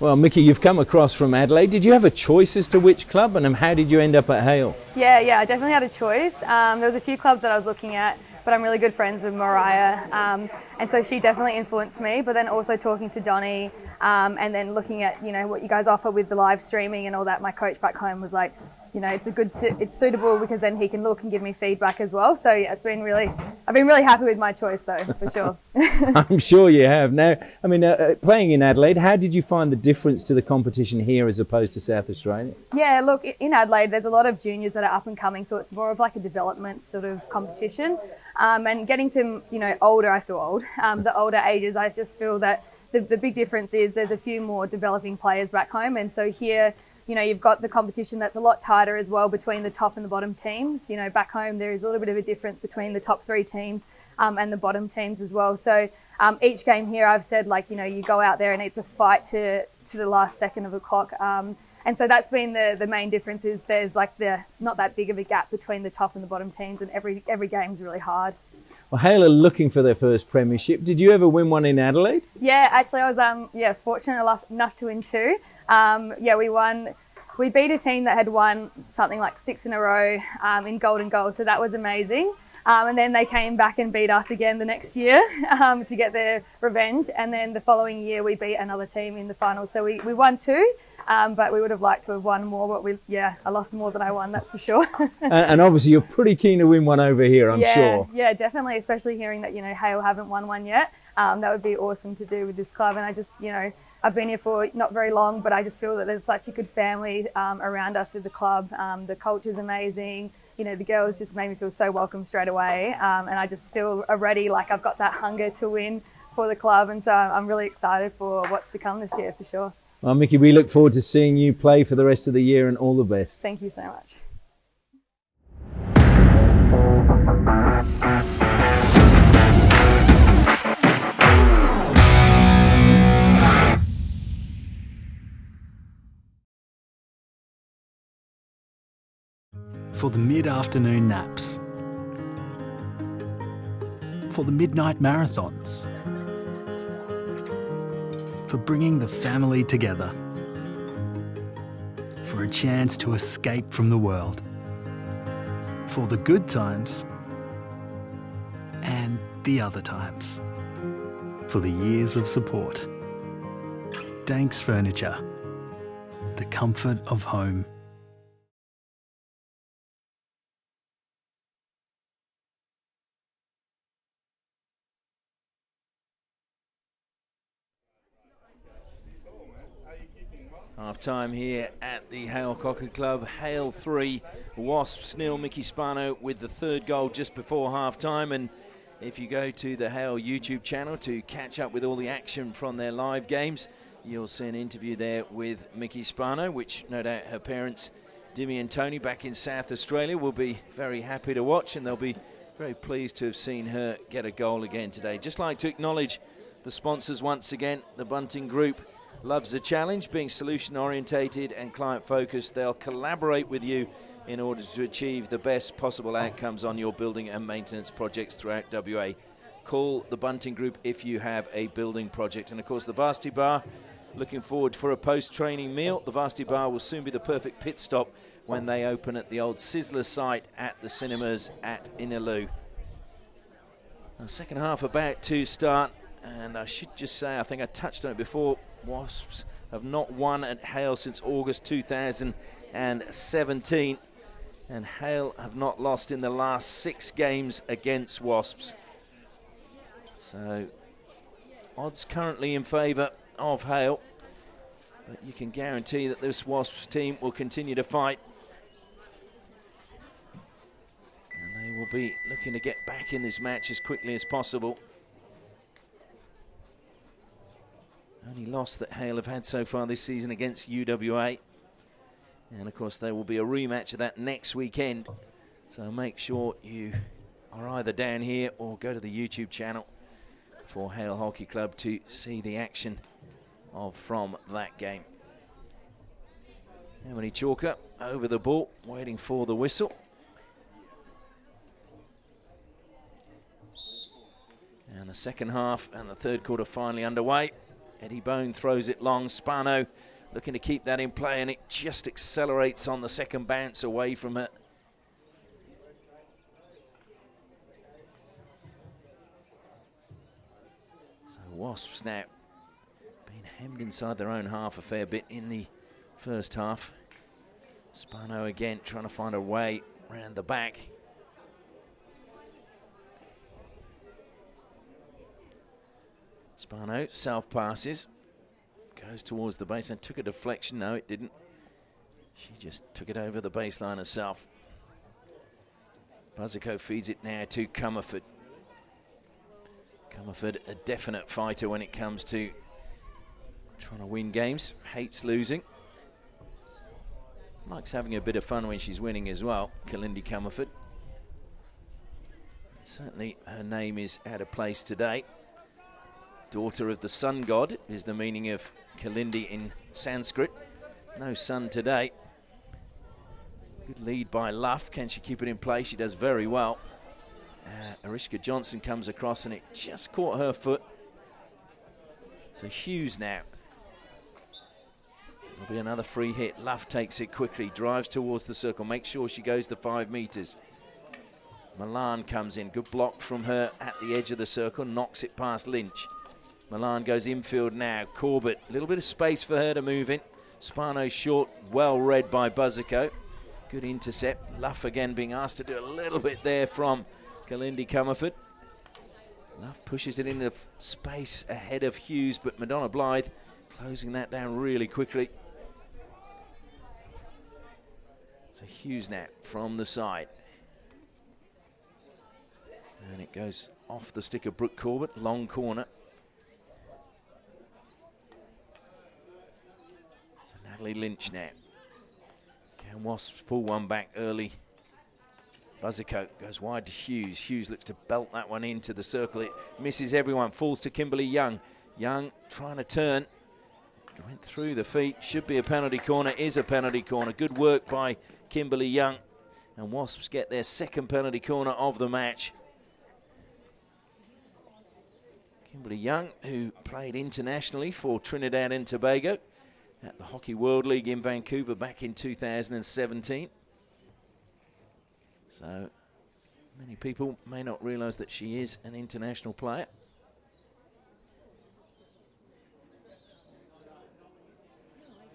Well, Mickey, you've come across from Adelaide. Did you have a choice as to which club, and how did you end up at Hale? Yeah, I definitely had a choice. There was a few clubs that I was looking at. but I'm really good friends with Mariah, and so she definitely influenced me. But then also talking to Donnie, and then looking at what you guys offer with the live streaming and all that. My coach back home was like, it's suitable because then he can look and give me feedback as well. So yeah, I've been really happy with my choice though, for sure. I'm sure you have. Now, I mean, playing in Adelaide, how did you find the difference to the competition here as opposed to South Australia? Yeah, look, in Adelaide, there's a lot of juniors that are up and coming, so it's more of like a development sort of competition. And getting to, older, I feel old, the older ages, I just feel that the big difference is there's a few more developing players back home. And so here, you've got the competition that's a lot tighter as well between the top and the bottom teams. Back home, there is a little bit of a difference between the top 3 teams and the bottom teams as well. So each game here, I've said, you go out there and it's a fight to the last second of the clock. And so that's been the main difference is there's not that big of a gap between the top and the bottom teams, and every game's really hard. Well, Hale are looking for their first premiership. Did you ever win one in Adelaide? Yeah, actually I was fortunate enough to win 2. We won. We beat a team that had won something like 6 in a row in gold and gold, so that was amazing. And then they came back and beat us again the next year to get their revenge. And then the following year we beat another team in the finals. So we won 2, but we would have liked to have won more. But I lost more than I won, that's for sure. and obviously you're pretty keen to win one over here, I'm sure. Yeah, definitely, especially hearing that, Hale haven't won one yet. That would be awesome to do with this club. And I just, I've been here for not very long, but I just feel that there's such a good family around us with the club. The culture's amazing. The girls just made me feel so welcome straight away. And I just feel already like I've got that hunger to win for the club. And so I'm really excited for what's to come this year, for sure. Well, Mickey, we look forward to seeing you play for the rest of the year, and all the best. Thank you so much. For the mid-afternoon naps, for the midnight marathons, for bringing the family together, for a chance to escape from the world, for the good times and the other times, for the years of support. Danks Furniture, the comfort of home. Half time here at the Hale Hockey Club. Hale 3, Wasps 0. Mickey Spano with the 3rd goal just before half time. And if you go to the Hale YouTube channel to catch up with all the action from their live games, you'll see an interview there with Mickey Spano, which no doubt her parents, Dimmy and Tony, back in South Australia, will be very happy to watch, and they'll be very pleased to have seen her get a goal again today. Just like to acknowledge the sponsors once again. The Bunting Group loves a challenge, being solution orientated and client focused. They'll collaborate with you in order to achieve the best possible outcomes on your building and maintenance projects throughout WA. Call the Bunting Group if you have a building project. And of course the Varsity Bar, looking forward for a post-training meal. The Varsity Bar will soon be the perfect pit stop when they open at the old Sizzler site at the cinemas at Innaloo. The second half about to start, and I should just say, I think I touched on it before, Wasps have not won at Hale since August 2017, and Hale have not lost in the last 6 games against Wasps. So odds currently in favour of Hale, but you can guarantee that this Wasps team will continue to fight, and they will be looking to get back in this match as quickly as possible. Only loss that Hale have had so far this season against UWA. And of course there will be a rematch of that next weekend. So make sure you are either down here or go to the YouTube channel for Hale Hockey Club to see the action from that game. Emily Chalker over the ball, waiting for the whistle. And the second half and the third quarter finally underway. Eddie Bone throws it long. Spano looking to keep that in play, and it just accelerates on the second bounce away from it. Wasps now being hemmed inside their own half a fair bit in the first half. Spano again trying to find a way around the back. Spano self passes, goes towards the baseline, took a deflection. No, it didn't. She just took it over the baseline herself. Buzzico feeds it now to Comerford. Comerford, a definite fighter when it comes to trying to win games, hates losing. Likes having a bit of fun when she's winning as well, Kalindi Comerford. Certainly her name is out of place today. Daughter of the sun god is the meaning of Kalindi in Sanskrit. No sun today. Good lead by Luff. Can she keep it in play? She does very well. Ariska Johnson comes across and it just caught her foot. So Hughes now. There'll be another free hit. Luff takes it quickly, drives towards the circle, makes sure she goes the 5 meters. Milan comes in, good block from her at the edge of the circle, knocks it past Lynch. Milan goes infield now. Corbett, a little bit of space for her to move in. Spano short, well read by Buzzico. Good intercept. Luff again being asked to do a little bit there from Kalindi Comerford. Luff pushes it into space ahead of Hughes, but Madonna Blythe closing that down really quickly. So Hughes now from the side. And it goes off the stick of Brooke Corbett, long corner. So Natalie Lynch now. Can Wasps pull one back early? Buzzico goes wide to Hughes. Hughes looks to belt that one into the circle. It misses everyone, falls to Kimberly Young. Young trying to turn. Went through the feet. Should be a penalty corner. Is a penalty corner. Good work by Kimberly Young. And Wasps get their second penalty corner of the match. Kimberly Young, who played internationally for Trinidad and Tobago at the Hockey World League in Vancouver back in 2017. So many people may not realise that she is an international player.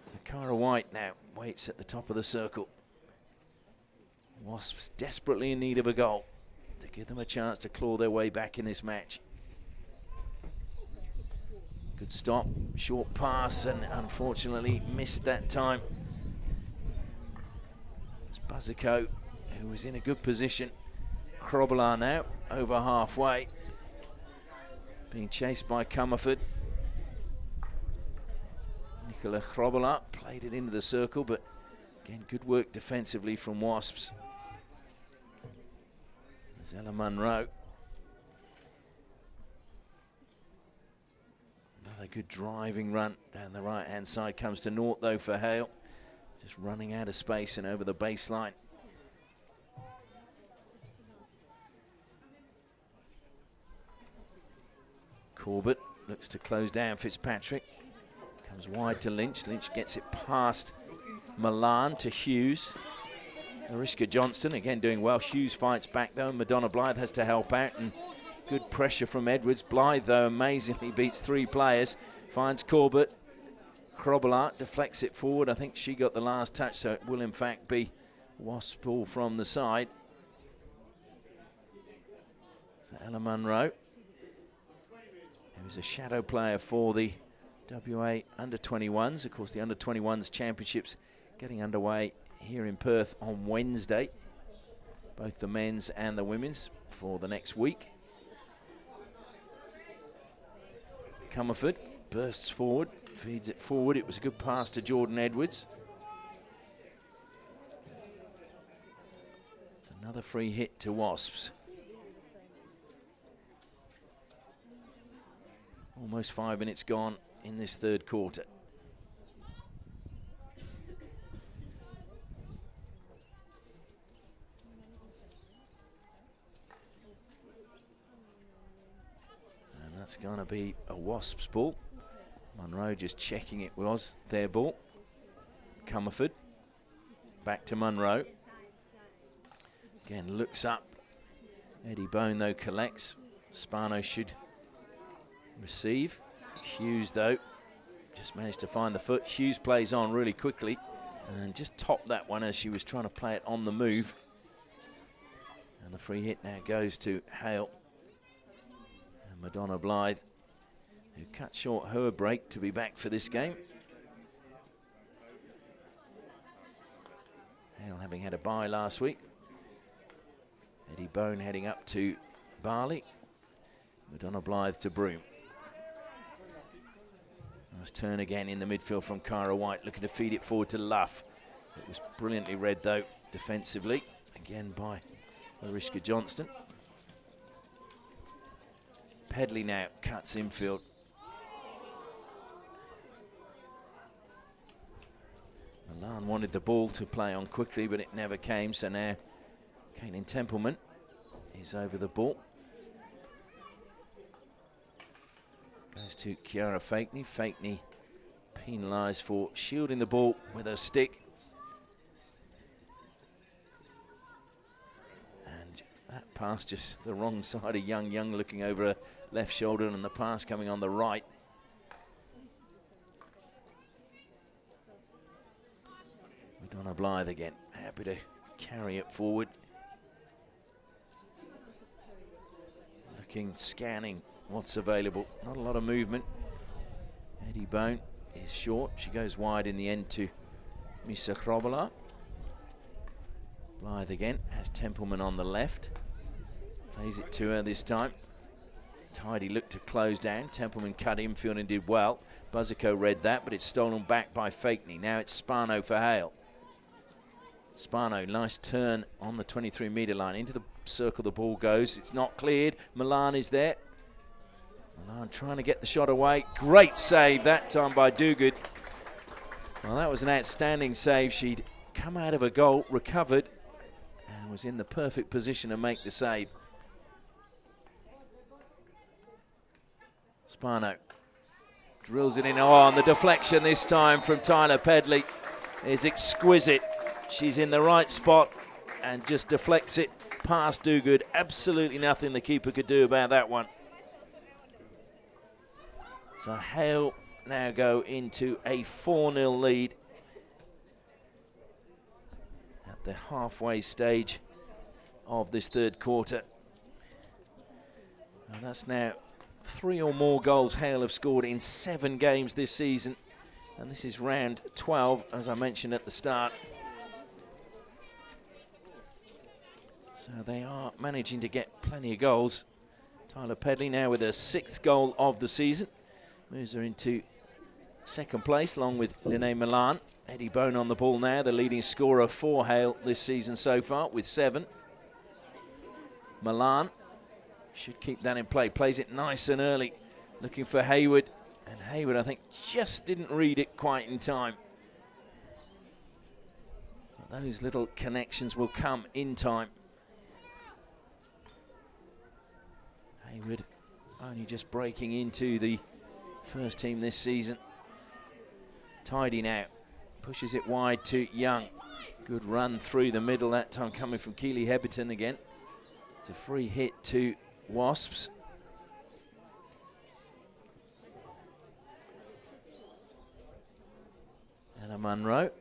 So Cara White now waits at the top of the circle. Wasps desperately in need of a goal to give them a chance to claw their way back in this match. Good stop, short pass, and unfortunately missed that time. It's Buzzico, who was in a good position. Krobola now, over halfway. Being chased by Comerford. Nicola Krobola played it into the circle, but again, good work defensively from Wasps. There's Ella Munro. Another good driving run down the right-hand side. Comes to naught, though, for Hale. Just running out of space and over the baseline. Corbett looks to close down Fitzpatrick. Comes wide to Lynch. Lynch gets it past Milan to Hughes. Ariska Johnston again doing well. Hughes fights back though. Madonna Blythe has to help out, and good pressure from Edwards. Blythe though amazingly beats 3 players. Finds Corbett. Krobola deflects it forward. I think she got the last touch, so it will in fact be Wasp ball from the side. So Ella Munro, who was a shadow player for the WA under-21s. Of course, the under-21s championships getting underway here in Perth on Wednesday, both the men's and the women's, for the next week. Comerford bursts forward, feeds it forward. It was a good pass to Jordan Edwards. It's another free hit to Wasps. Almost 5 minutes gone in this third quarter. And that's going to be a Wasps ball. Munro just checking it was their ball. Comerford back to Munro. Again, looks up. Eddie Bone, though, collects. Spano should receive. Hughes, though, just managed to find the foot. Hughes plays on really quickly and just topped that one as she was trying to play it on the move. And the free hit now goes to Hale. And Madonna Blythe, who cut short her break to be back for this game. Hale having had a bye last week. Eddie Bone heading up to Barley. Madonna Blythe to Broome. Nice turn again in the midfield from Kyra White, looking to feed it forward to Luff. It was brilliantly read, though, defensively, again by Mariska Johnston. Pedley now cuts infield. Milan wanted the ball to play on quickly, but it never came, so now Caitlin Templeman is over the ball. Goes to Kiara Fakeney. Fakeney penalised for shielding the ball with her stick. And that pass just the wrong side of Young. Young looking over her left shoulder, and the pass coming on the right. Madonna Blythe again, happy to carry it forward. Looking, scanning what's available. Not a lot of movement. Eddie Bone is short. She goes wide in the end to Misa Chrobola. Blythe again has Templeman on the left. Plays it to her this time. Tidy looked to close down. Templeman cut infield and did well. Buzzico read that, but it's stolen back by Fakeney. Now it's Spano for Hale. Spano, nice turn on the 23-metre line. Into the circle the ball goes. It's not cleared. Milan is there. Milan trying to get the shot away. Great save that time by Duguid. Well, that was an outstanding save. She'd come out of a goal, recovered, and was in the perfect position to make the save. Spano drills it in. Oh, and the deflection this time from Tyler Pedley is exquisite. She's in the right spot and just deflects it past Duguid. Absolutely nothing the keeper could do about that one. So Hale now go into a 4-0 lead at the halfway stage of this third quarter. And that's now 3 or more goals Hale have scored in 7 games this season. And this is round 12, as I mentioned at the start. So they are managing to get plenty of goals. Tyler Pedley now with her 6th goal of the season. Moves her into second place along with Linnae Milan. Eddie Bone on the ball now, the leading scorer for Hale this season so far with 7. Milan should keep that in play. Plays it nice and early. Looking for Hayward. And Hayward, I think, just didn't read it quite in time. But those little connections will come in time. Hayward only just breaking into the first team this season. Tidy now. Pushes it wide to Young. Good run through the middle, that time coming from Keely Heberton again. It's a free hit to Wasps. Anna Munro.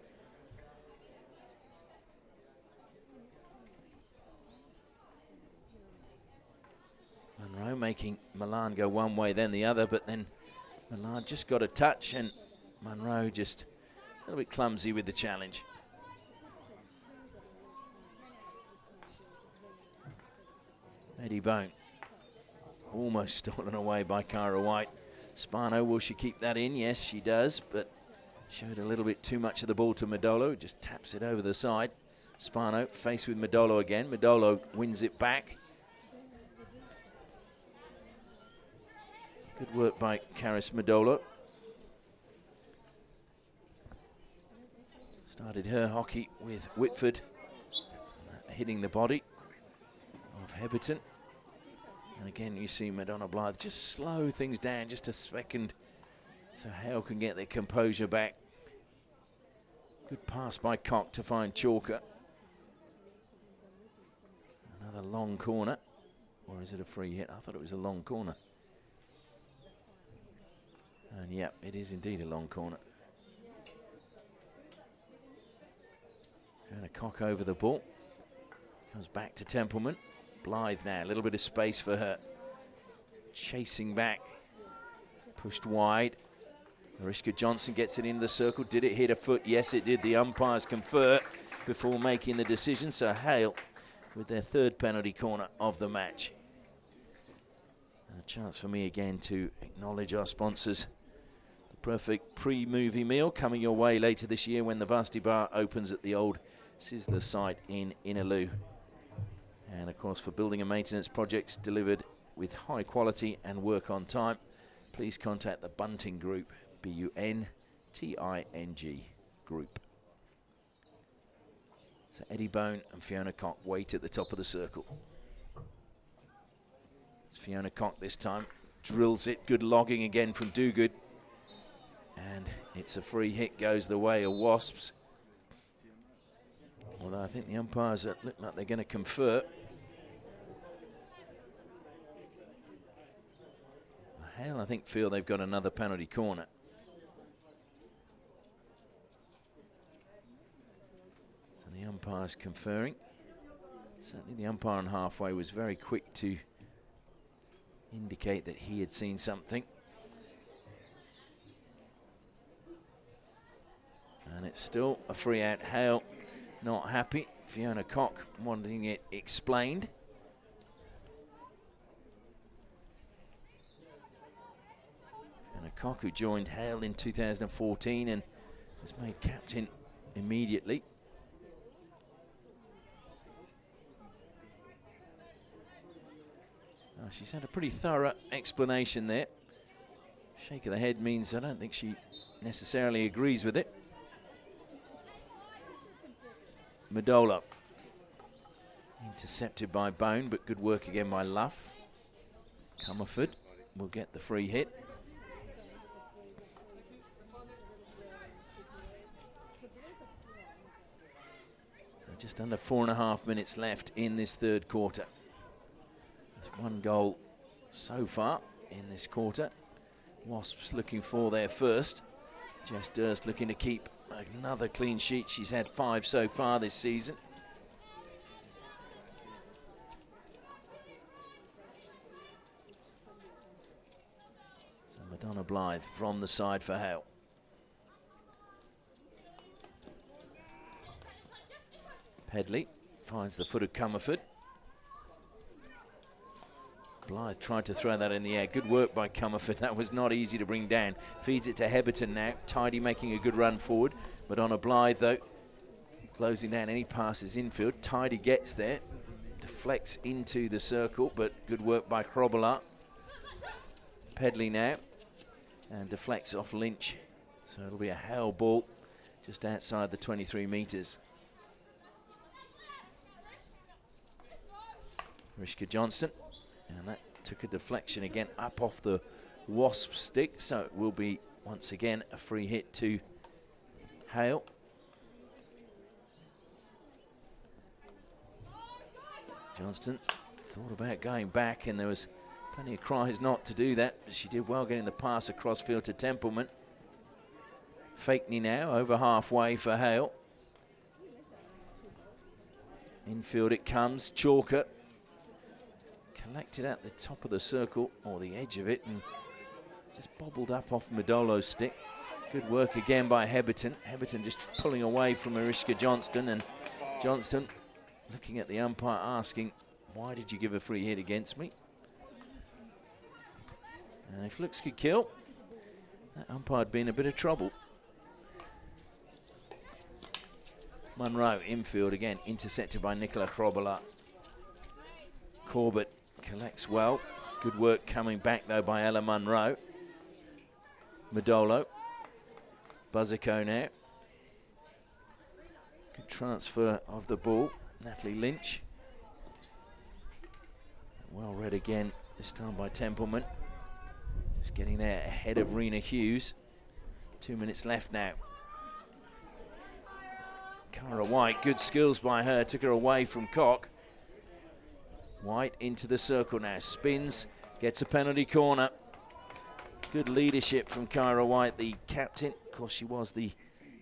Munro making Milan go one way, then the other, but then Milan just got a touch and Munro just a little bit clumsy with the challenge. Eddie Bone almost stolen away by Kyra White. Spano, will she keep that in? Yes, she does, but showed a little bit too much of the ball to Modolo. Just taps it over the side. Spano faced with Modolo again. Modolo wins it back. Good work by Karis Modolo. Started her hockey with Whitford, hitting the body of Heberton. And again, you see Madonna Blythe just slow things down just a second so Hale can get their composure back. Good pass by Cock to find Chalker. Another long corner. Or is it a free hit? I thought it was a long corner. And yep, it is indeed a long corner. Fiona Cock over the ball. Comes back to Templeman. Blythe now, a little bit of space for her. Chasing back. Pushed wide. Mariska Johnson gets it into the circle. Did it hit a foot? Yes, it did. The umpires confer before making the decision. So Hale with their third penalty corner of the match. And a chance for me again to acknowledge our sponsors. The perfect pre-movie meal coming your way later this year when the Varsity Bar opens at the old Sizzler site in Innaloo. And of course, for building and maintenance projects delivered with high quality and work on time, please contact the Bunting Group, B-U-N-T-I-N-G Group. So Eddie Bone and Fiona Cock wait at the top of the circle. It's Fiona Cock this time. Drills it. Good logging again from Dogood. And it's a free hit, goes the way of Wasps. Although I think the umpires look like they're going to confer. Hale, I think, feel they've got another penalty corner. So the umpire's conferring. Certainly the umpire on halfway was very quick to indicate that he had seen something. And it's still a free out. Hale not happy. Fiona Cock wanting it explained. Fiona Cock, who joined Hale in 2014 and was made captain immediately. Oh, she's had a pretty thorough explanation there. Shake of the head means I don't think she necessarily agrees with it. Medola intercepted by Bone, but good work again by Luff. Comerford will get the free hit. So just under 4.5 minutes left in this third quarter. There's one goal so far in this quarter. Wasps looking for their first. Jess Durst looking to keep another clean sheet. She's had 5 so far this season. So Madonna Blythe from the side for Hale. Pedley finds the foot of Comerford. Blythe tried to throw that in the air. Good work by Comerford. That was not easy to bring down. Feeds it to Heberton now. Tidy making a good run forward. Madonna Blythe, though, closing down any passes infield. Tidy gets there. Deflects into the circle, but good work by Krobela. Pedley now. And deflects off Lynch. So it'll be a Hale ball just outside the 23 metres. Mariska Johnson. And that took a deflection again up off the Wasp stick. So it will be, once again, a free hit to Hale. Johnston thought about going back, and there was plenty of cries not to do that. But she did well getting the pass across field to Templeman. Fakeney now over halfway for Hale. Infield it comes. Chalker. Collected at the top of the circle, or the edge of it, and just bobbled up off Medolo's stick. Good work again by Heberton. Heberton just pulling away from Mariska Johnston, and Johnston looking at the umpire asking, why did you give a free hit against me? And if looks could kill, that umpire'd be in a bit of trouble. Munro infield again, intercepted by Nicola Krobela. Corbett collects well. Good work coming back, though, by Ella Munro. Medolo. Buzzico now. Good transfer of the ball. Natalie Lynch. Well read again, this time by Templeman. Just getting there ahead of Rena Hughes. 2 minutes left now. Cara White, good skills by her. Took her away from Cock. White into the circle now, spins, gets a penalty corner. Good leadership from Kyra White, the captain. Of course, she was the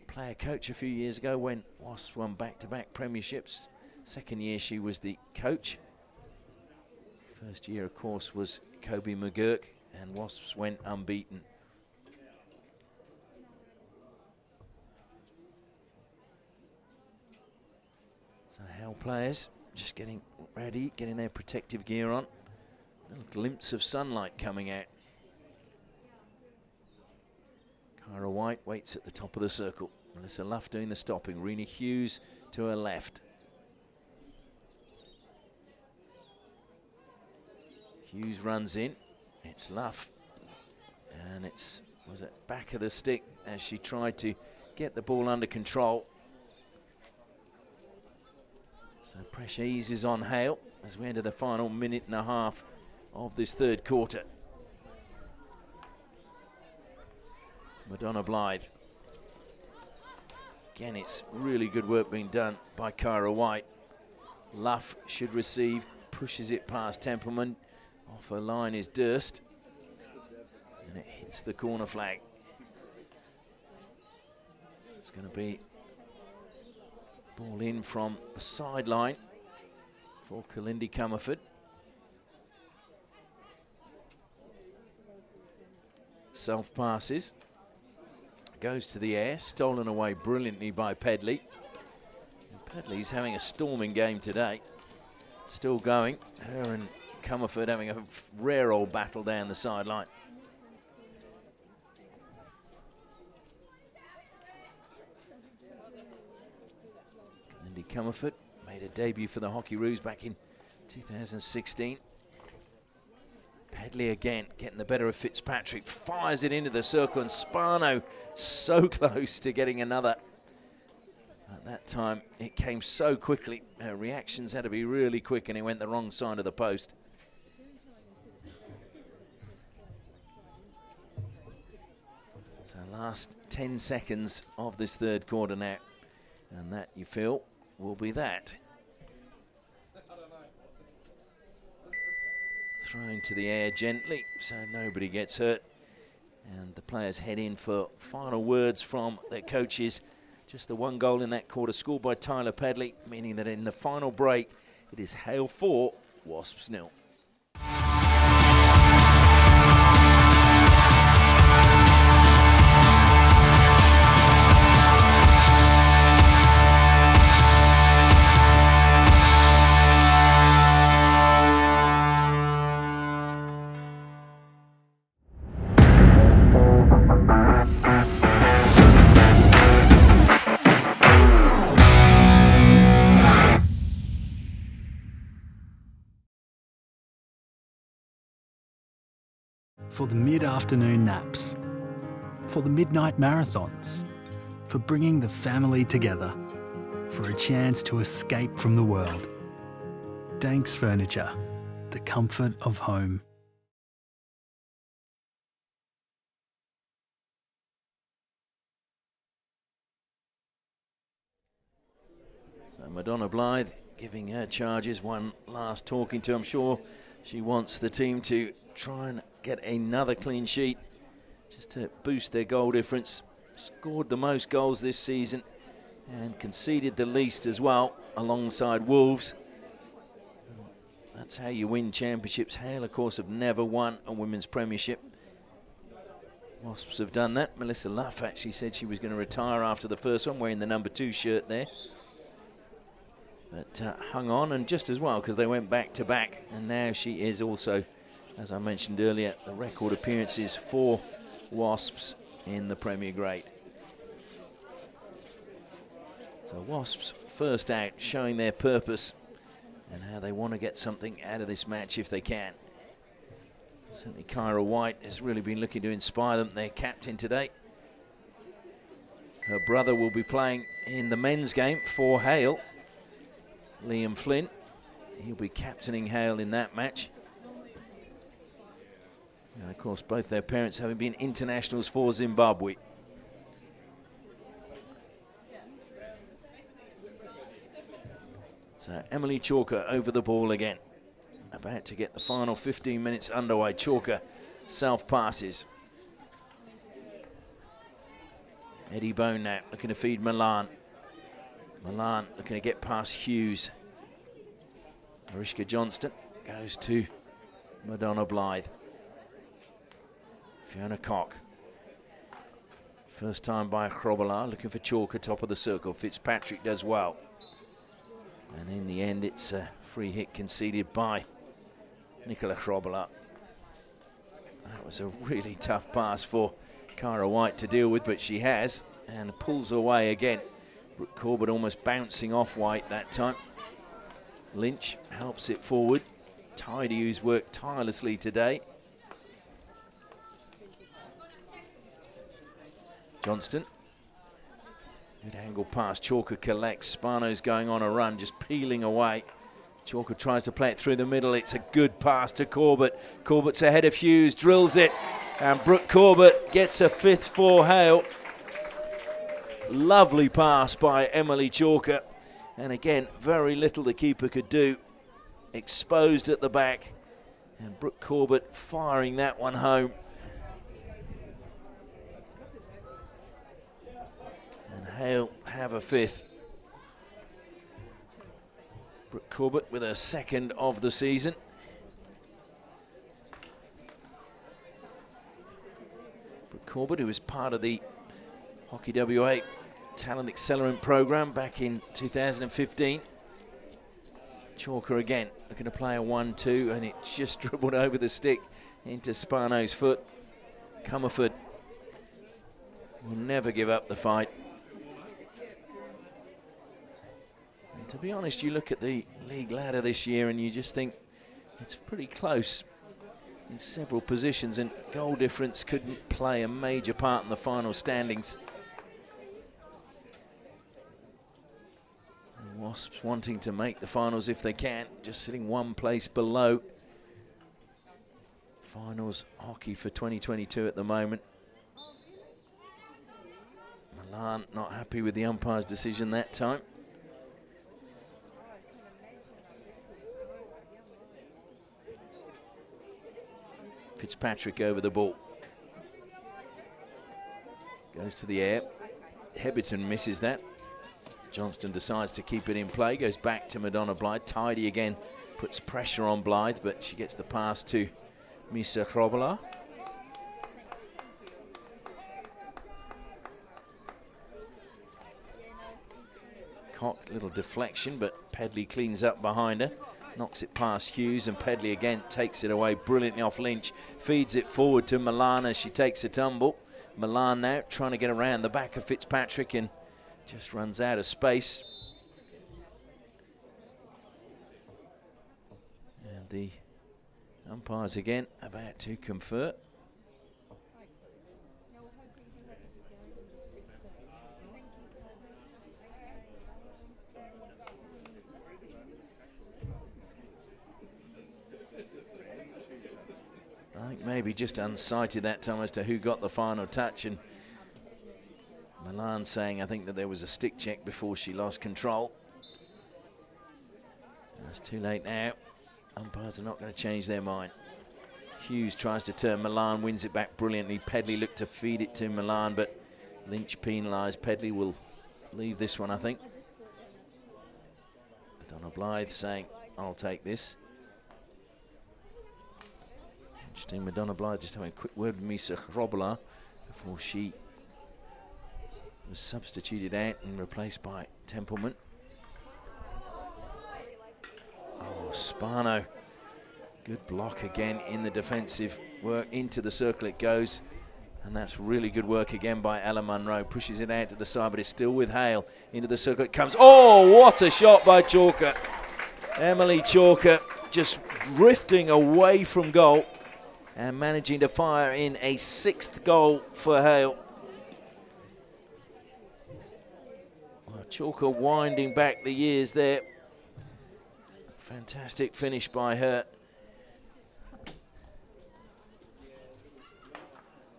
player coach a few years ago when Wasps won back-to-back premierships. Second year she was the coach. First year, of course, was Kobe McGurk, and Wasps went unbeaten. So Hale players just getting ready, getting their protective gear on. A little glimpse of sunlight coming out. Kyra White waits at the top of the circle. Melissa Luff doing the stopping. Rena Hughes to her left. Hughes runs in. It's Luff. And was it back of the stick as she tried to get the ball under control. So pressure eases on Hale as we enter the final minute and a half of this third quarter. Madonna Blythe. Again, it's really good work being done by Kyra White. Luff should receive, pushes it past Templeman. Off her line is Durst. And it hits the corner flag. So it's going to be ball in from the sideline for Kalindi Comerford. Self passes. Goes to the air, stolen away brilliantly by Pedley. And Pedley's having a storming game today. Still going. Her and Comerford having a rare old battle down the sideline. Lindy Comerford made a debut for the Hockeyroos back in 2016. Pedley again getting the better of Fitzpatrick, fires it into the circle, and Spano so close to getting another. At that time, it came so quickly. Her reactions had to be really quick, and it went the wrong side of the post. So last 10 seconds of this third quarter now, and that, you feel, will be that. Thrown to the air gently, so nobody gets hurt. And the players head in for final words from their coaches. Just the one goal in that quarter scored by Tyler Pedley, meaning that in the final break, it is Hale 4, Wasps 0. For the mid-afternoon naps, for the midnight marathons, for bringing the family together, for a chance to escape from the world. Danks Furniture, the comfort of home. So Madonna Blythe giving her charges one last talking to. I'm sure she wants the team to try and get another clean sheet just to boost their goal difference. Scored the most goals this season and conceded the least as well, alongside Wolves. That's how you win championships. Hale, of course, have never won a women's premiership. Wasps have done that. Melissa Luff actually said she was going to retire after the first one, wearing the number 2 shirt there. But hung on, and just as well, because they went back to back, and now she is also, as I mentioned earlier, the record appearances for Wasps in the Premier Grade. So Wasps first out, showing their purpose and how they want to get something out of this match if they can. Certainly Kyra White has really been looking to inspire them, their captain today. Her brother will be playing in the men's game for Hale, Liam Flynn. He'll be captaining Hale in that match. And of course, both their parents having been internationals for Zimbabwe. So Emily Chalker over the ball again. About to get the final 15 minutes underway. Chalker self passes. Eddie Bonap looking to feed Milan. Milan looking to get past Hughes. Mariska Johnston goes to Madonna Blythe. Fiona Cock. First time by Chrobala, looking for Chalker, top of the circle. Fitzpatrick does well. And in the end, it's a free hit conceded by Nicola Chrobala. That was a really tough pass for Cara White to deal with, but she has, and pulls away again. Brooke Corbett almost bouncing off White that time. Lynch helps it forward. Tidy, who's worked tirelessly today. Johnston. Good angle pass. Chalker collects. Spano's going on a run, just peeling away. Chalker tries to play it through the middle. It's a good pass to Corbett. Corbett's ahead of Hughes, drills it. And Brooke Corbett gets a fifth for Hale. Lovely pass by Emily Chalker. And again, very little the keeper could do. Exposed at the back. And Brooke Corbett firing that one home. And Hale have a fifth. Brooke Corbett with her second of the season. Brooke Corbett, who was part of the Hockey WA Talent Accelerant program back in 2015. Chalker again, looking to play a 1-2, and it just dribbled over the stick into Spano's foot. Comerford will never give up the fight. And to be honest, you look at the league ladder this year and you just think it's pretty close in several positions, and goal difference couldn't play a major part in the final standings. Wasps wanting to make the finals if they can, just sitting one place below finals hockey for 2022 at the moment. Milan not happy with the umpire's decision that time. Fitzpatrick over the ball. Goes to the air. Heberton misses that. Johnston decides to keep it in play, goes back to Madonna Blythe. Tidy again, puts pressure on Blythe, but she gets the pass to Misa Chrobala. Cock, little deflection, but Pedley cleans up behind her. Knocks it past Hughes, and Pedley again takes it away brilliantly off Lynch. Feeds it forward to Milan as she takes a tumble. Milan now trying to get around the back of Fitzpatrick and just runs out of space. And the umpires again about to confer. I think maybe just unsighted that time as to who got the final touch, and Milan saying I think that there was a stick check before she lost control. That's too late now. Umpires are not going to change their mind. Hughes tries to turn. Milan wins it back brilliantly. Pedley looked to feed it to Milan, but Lynch penalised. Pedley will leave this one, I think. Madonna Blythe saying, I'll take this. Interesting, Madonna Blythe just having a quick word with Misa Chrobala before she was substituted out and replaced by Templeman. Oh, Spano. Good block again in the defensive work. Into the circle it goes. And that's really good work again by Ella Munro. Pushes it out to the side, but it's still with Hale. Into the circle it comes. Oh, what a shot by Chalker. Emily Chalker just drifting away from goal and managing to fire in a sixth goal for Hale. Chalker winding back the years there. Fantastic finish by her.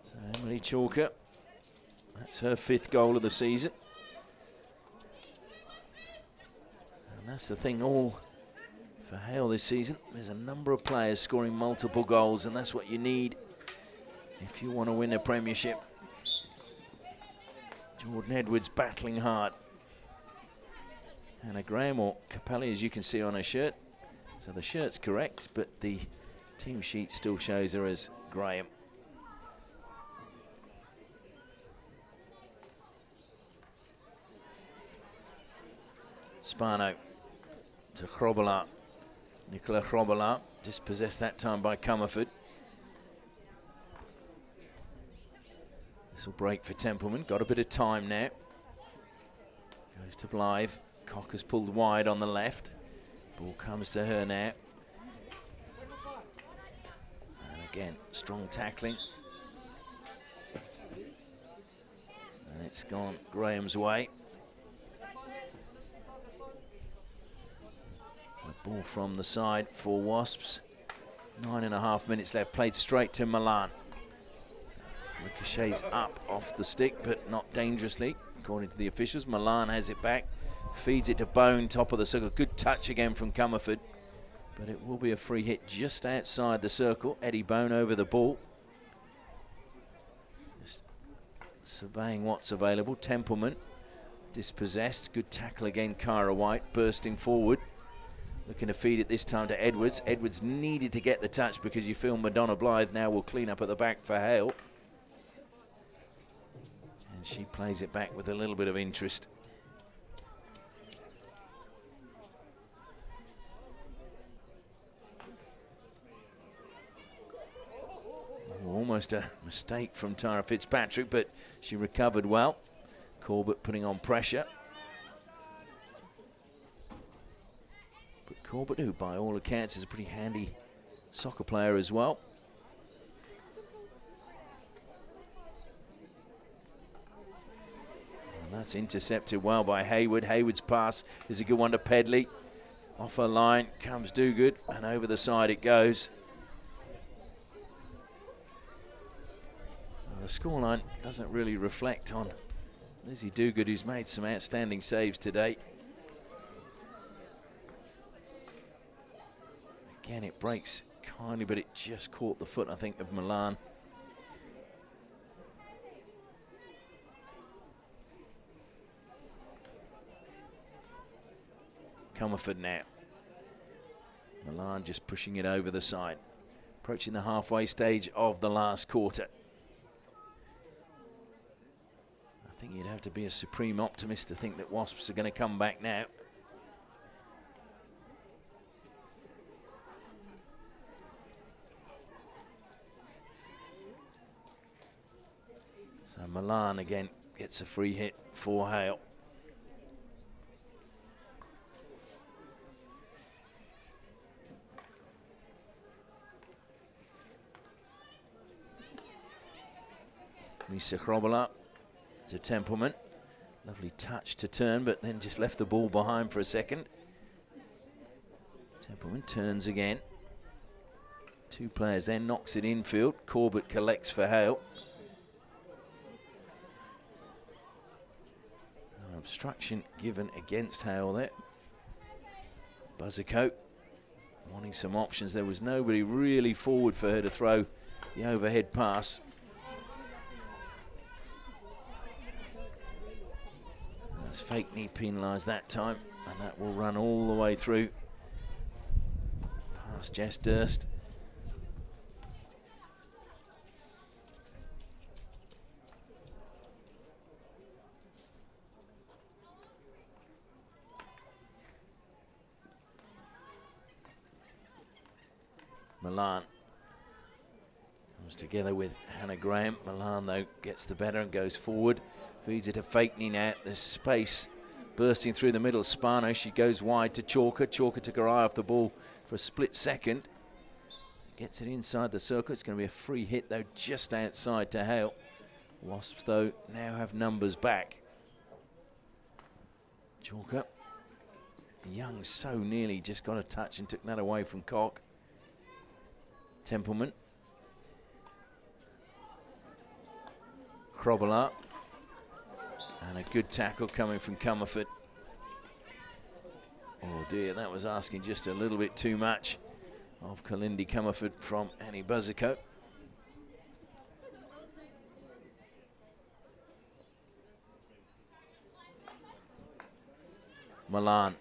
So Emily Chalker, that's her fifth goal of the season. And that's the thing all for Hale this season. There's a number of players scoring multiple goals, and that's what you need if you want to win a premiership. Jordan Edwards battling hard. Hannah Graham, or Capelli, as you can see on her shirt. So the shirt's correct, but the team sheet still shows her as Graham. Spano to Chrobala. Nicola Chrobala, dispossessed that time by Comerford. This will break for Templeman. Got a bit of time now. Goes to Blythe. Cock has pulled wide on the left. Ball comes to her now. And again, strong tackling. And it's gone Graham's way. The ball from the side for Wasps. 9.5 minutes left. Played straight to Milan. Ricochets up off the stick, but not dangerously, according to the officials. Milan has it back. Feeds it to Bone, top of the circle. Good touch again from Comerford. But it will be a free hit just outside the circle. Eddie Bone over the ball. Just surveying what's available. Templeman dispossessed. Good tackle again, Kyra White bursting forward. Looking to feed it this time to Edwards. Edwards needed to get the touch because you feel Madonna Blythe now will clean up at the back for Hale. And she plays it back with a little bit of interest. Almost a mistake from Tara Fitzpatrick, but she recovered well. Corbett putting on pressure. But Corbett, who by all accounts is a pretty handy soccer player as well. And that's intercepted well by Hayward. Hayward's pass is a good one to Pedley. Off her line comes Dogood, and over the side it goes. The scoreline doesn't really reflect on Lizzie Dogood, who's made some outstanding saves today. Again, it breaks kindly, but it just caught the foot, I think, of Milan. Comerford now. Milan just pushing it over the side. Approaching the halfway stage of the last quarter. I think you'd have to be a supreme optimist to think that Wasps are going to come back now. So Milan again gets a free hit for Hale. Misa Chrobala to Templeman. Lovely touch to turn, but then just left the ball behind for a second. Templeman turns again. Two players then, knocks it infield. Corbett collects for Hale. An obstruction given against Hale there. Buzzacoat wanting some options. There was nobody really forward for her to throw the overhead pass. As fake knee penalised that time, and that will run all the way through past Jess Durst. Milan comes together with Hannah Graham. Milan, though, gets the better and goes forward. Feeds it to Fakeney now. There's space bursting through the middle. Spano, she goes wide to Chalker. Chalker took her eye off the ball for a split second. Gets it inside the circle. It's going to be a free hit, though, just outside to Hale. Wasps, though, now have numbers back. Chalker. Young so nearly just got a touch and took that away from Cock. Templeman. Chrobala. And a good tackle coming from Comerford. Oh dear, that was asking just a little bit too much of Kalindi Comerford from Annie Buzzacoat. Milan.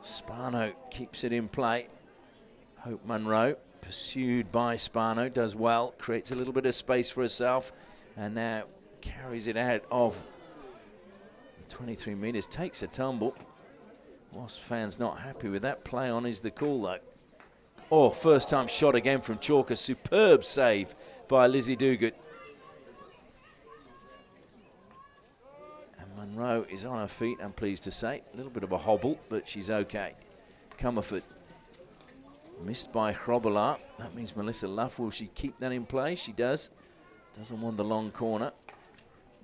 Spano keeps it in play. Hope Munro, pursued by Spano, does well, creates a little bit of space for herself, and now carries it out of the 23 metres, takes a tumble. Wasp fans not happy with that. Play on is the call, though. Oh, first time shot again from Chalker. Superb save by Lizzie Duguid. And Munro is on her feet, I'm pleased to say. A little bit of a hobble, but she's okay. Comerford missed by Hrobela. That means Melissa Luff. Will she keep that in play? She does. Doesn't want the long corner.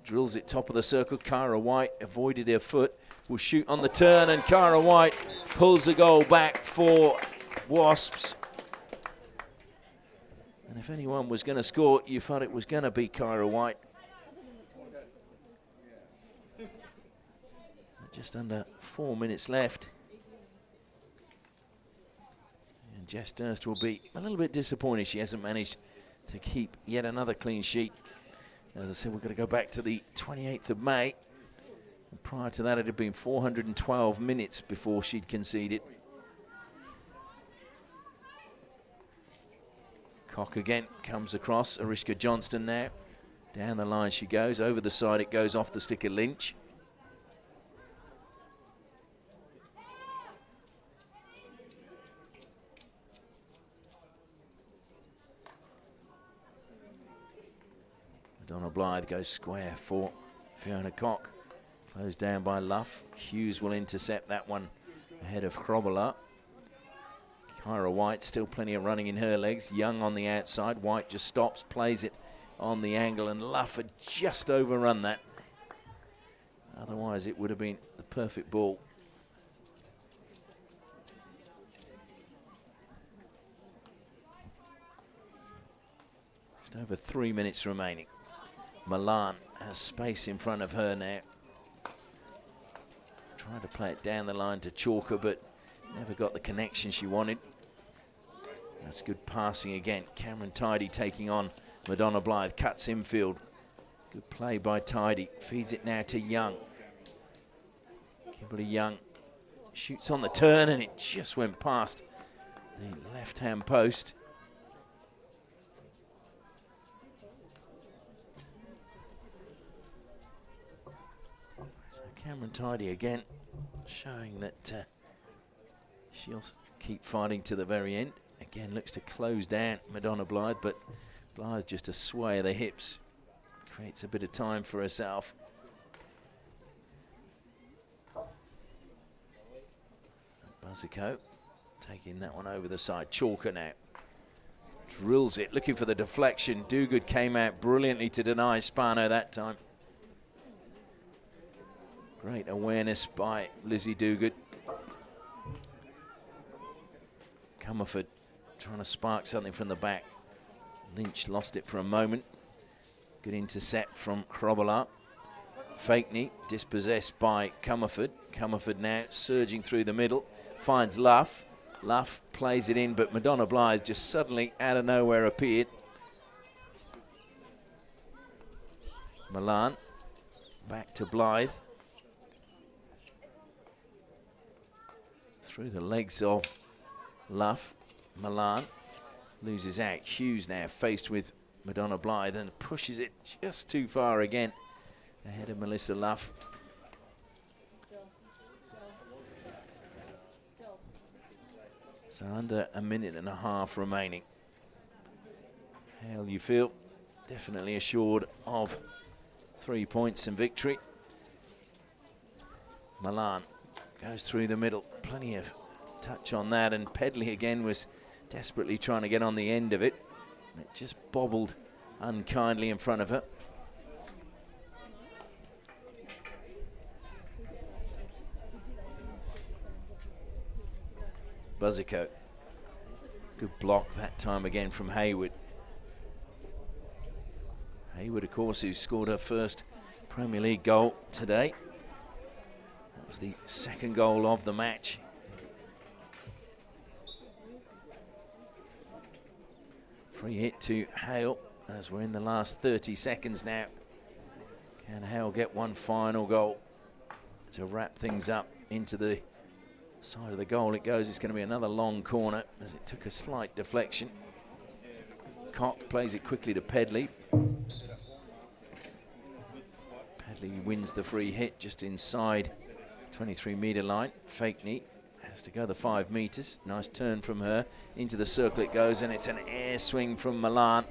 Drills it top of the circle. Cara White avoided her foot. Will shoot on the turn, and Cara White pulls the goal back for Wasps. And if anyone was going to score, you thought it was going to be Cara White. Just under 4 minutes left. And Jess Durst will be a little bit disappointed she hasn't managed to keep yet another clean sheet. As I said, we're going to go back to the 28th of May. And prior to that, it had been 412 minutes before she'd conceded. Cock again comes across. Ariska Johnston now. Down the line she goes. Over the side it goes, off the stick of Lynch. Madonna Blythe goes square for Fiona Cock. Closed down by Luff. Hughes will intercept that one ahead of Hrobela. Kyra White, still plenty of running in her legs. Young on the outside. White just stops, plays it on the angle, and Luff had just overrun that. Otherwise, it would have been the perfect ball. Just over 3 minutes remaining. Milan has space in front of her now. Tried to play it down the line to Chalker, but never got the connection she wanted. That's good passing again. Cameron Tidy taking on Madonna Blythe. Cuts infield. Good play by Tidy. Feeds it now to Young. Kimberly Young shoots on the turn, and it just went past the left-hand post. So Cameron Tidy again, showing that she'll keep fighting to the very end. Again, looks to close down Madonna Blythe, but Blythe just a sway of the hips. Creates a bit of time for herself. Buzzico taking that one over the side. Chalker now. Drills it, looking for the deflection. Duguid came out brilliantly to deny Spano that time. Great awareness by Lizzie Duguid. Comerford trying to spark something from the back. Lynch lost it for a moment. Good intercept from Hrobela. Fakeney dispossessed by Comerford. Comerford now surging through the middle. Finds Luff. Luff plays it in, but Madonna Blythe just suddenly out of nowhere appeared. Milan back to Blythe. Through the legs of Luff. Milan loses out. Hughes now faced with Madonna Blythe and pushes it just too far again ahead of Melissa Luff. So under a minute and a half remaining. Hale, you feel definitely assured of 3 points and victory. Milan goes through the middle. Plenty of touch on that, and Pedley again was desperately trying to get on the end of it. It just bobbled unkindly in front of her. Buzzico. Good block that time again from Hayward. Hayward, of course, who scored her first Premier League goal today. That was the second goal of the match. Free hit to Hale as we're in the last 30 seconds now. Can Hale get one final goal? to wrap things up into the side of the goal. It goes. It's going to be another long corner as it took a slight deflection. Cock plays it quickly to Pedley. Pedley wins the free hit just inside 23-metre line. Fakeney has to go the 5 metres. Nice turn from her. Into the circle it goes, and it's an air swing from Milan.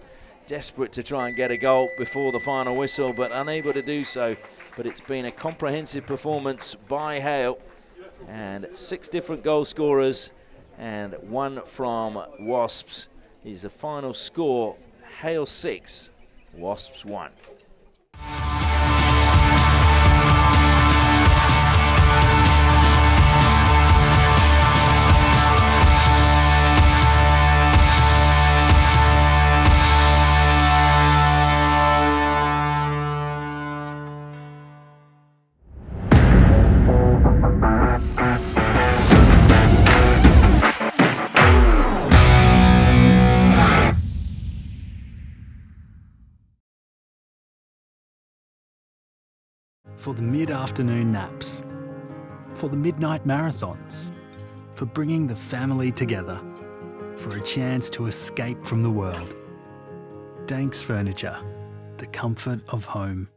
Desperate to try and get a goal before the final whistle, but unable to do so. But it's been a comprehensive performance by Hale, and 6 different goal scorers and 1 from Wasps. Is the final score: Hale 6, Wasps 1. For the mid-afternoon naps, for the midnight marathons, for bringing the family together, for a chance to escape from the world. Danks Furniture, the comfort of home.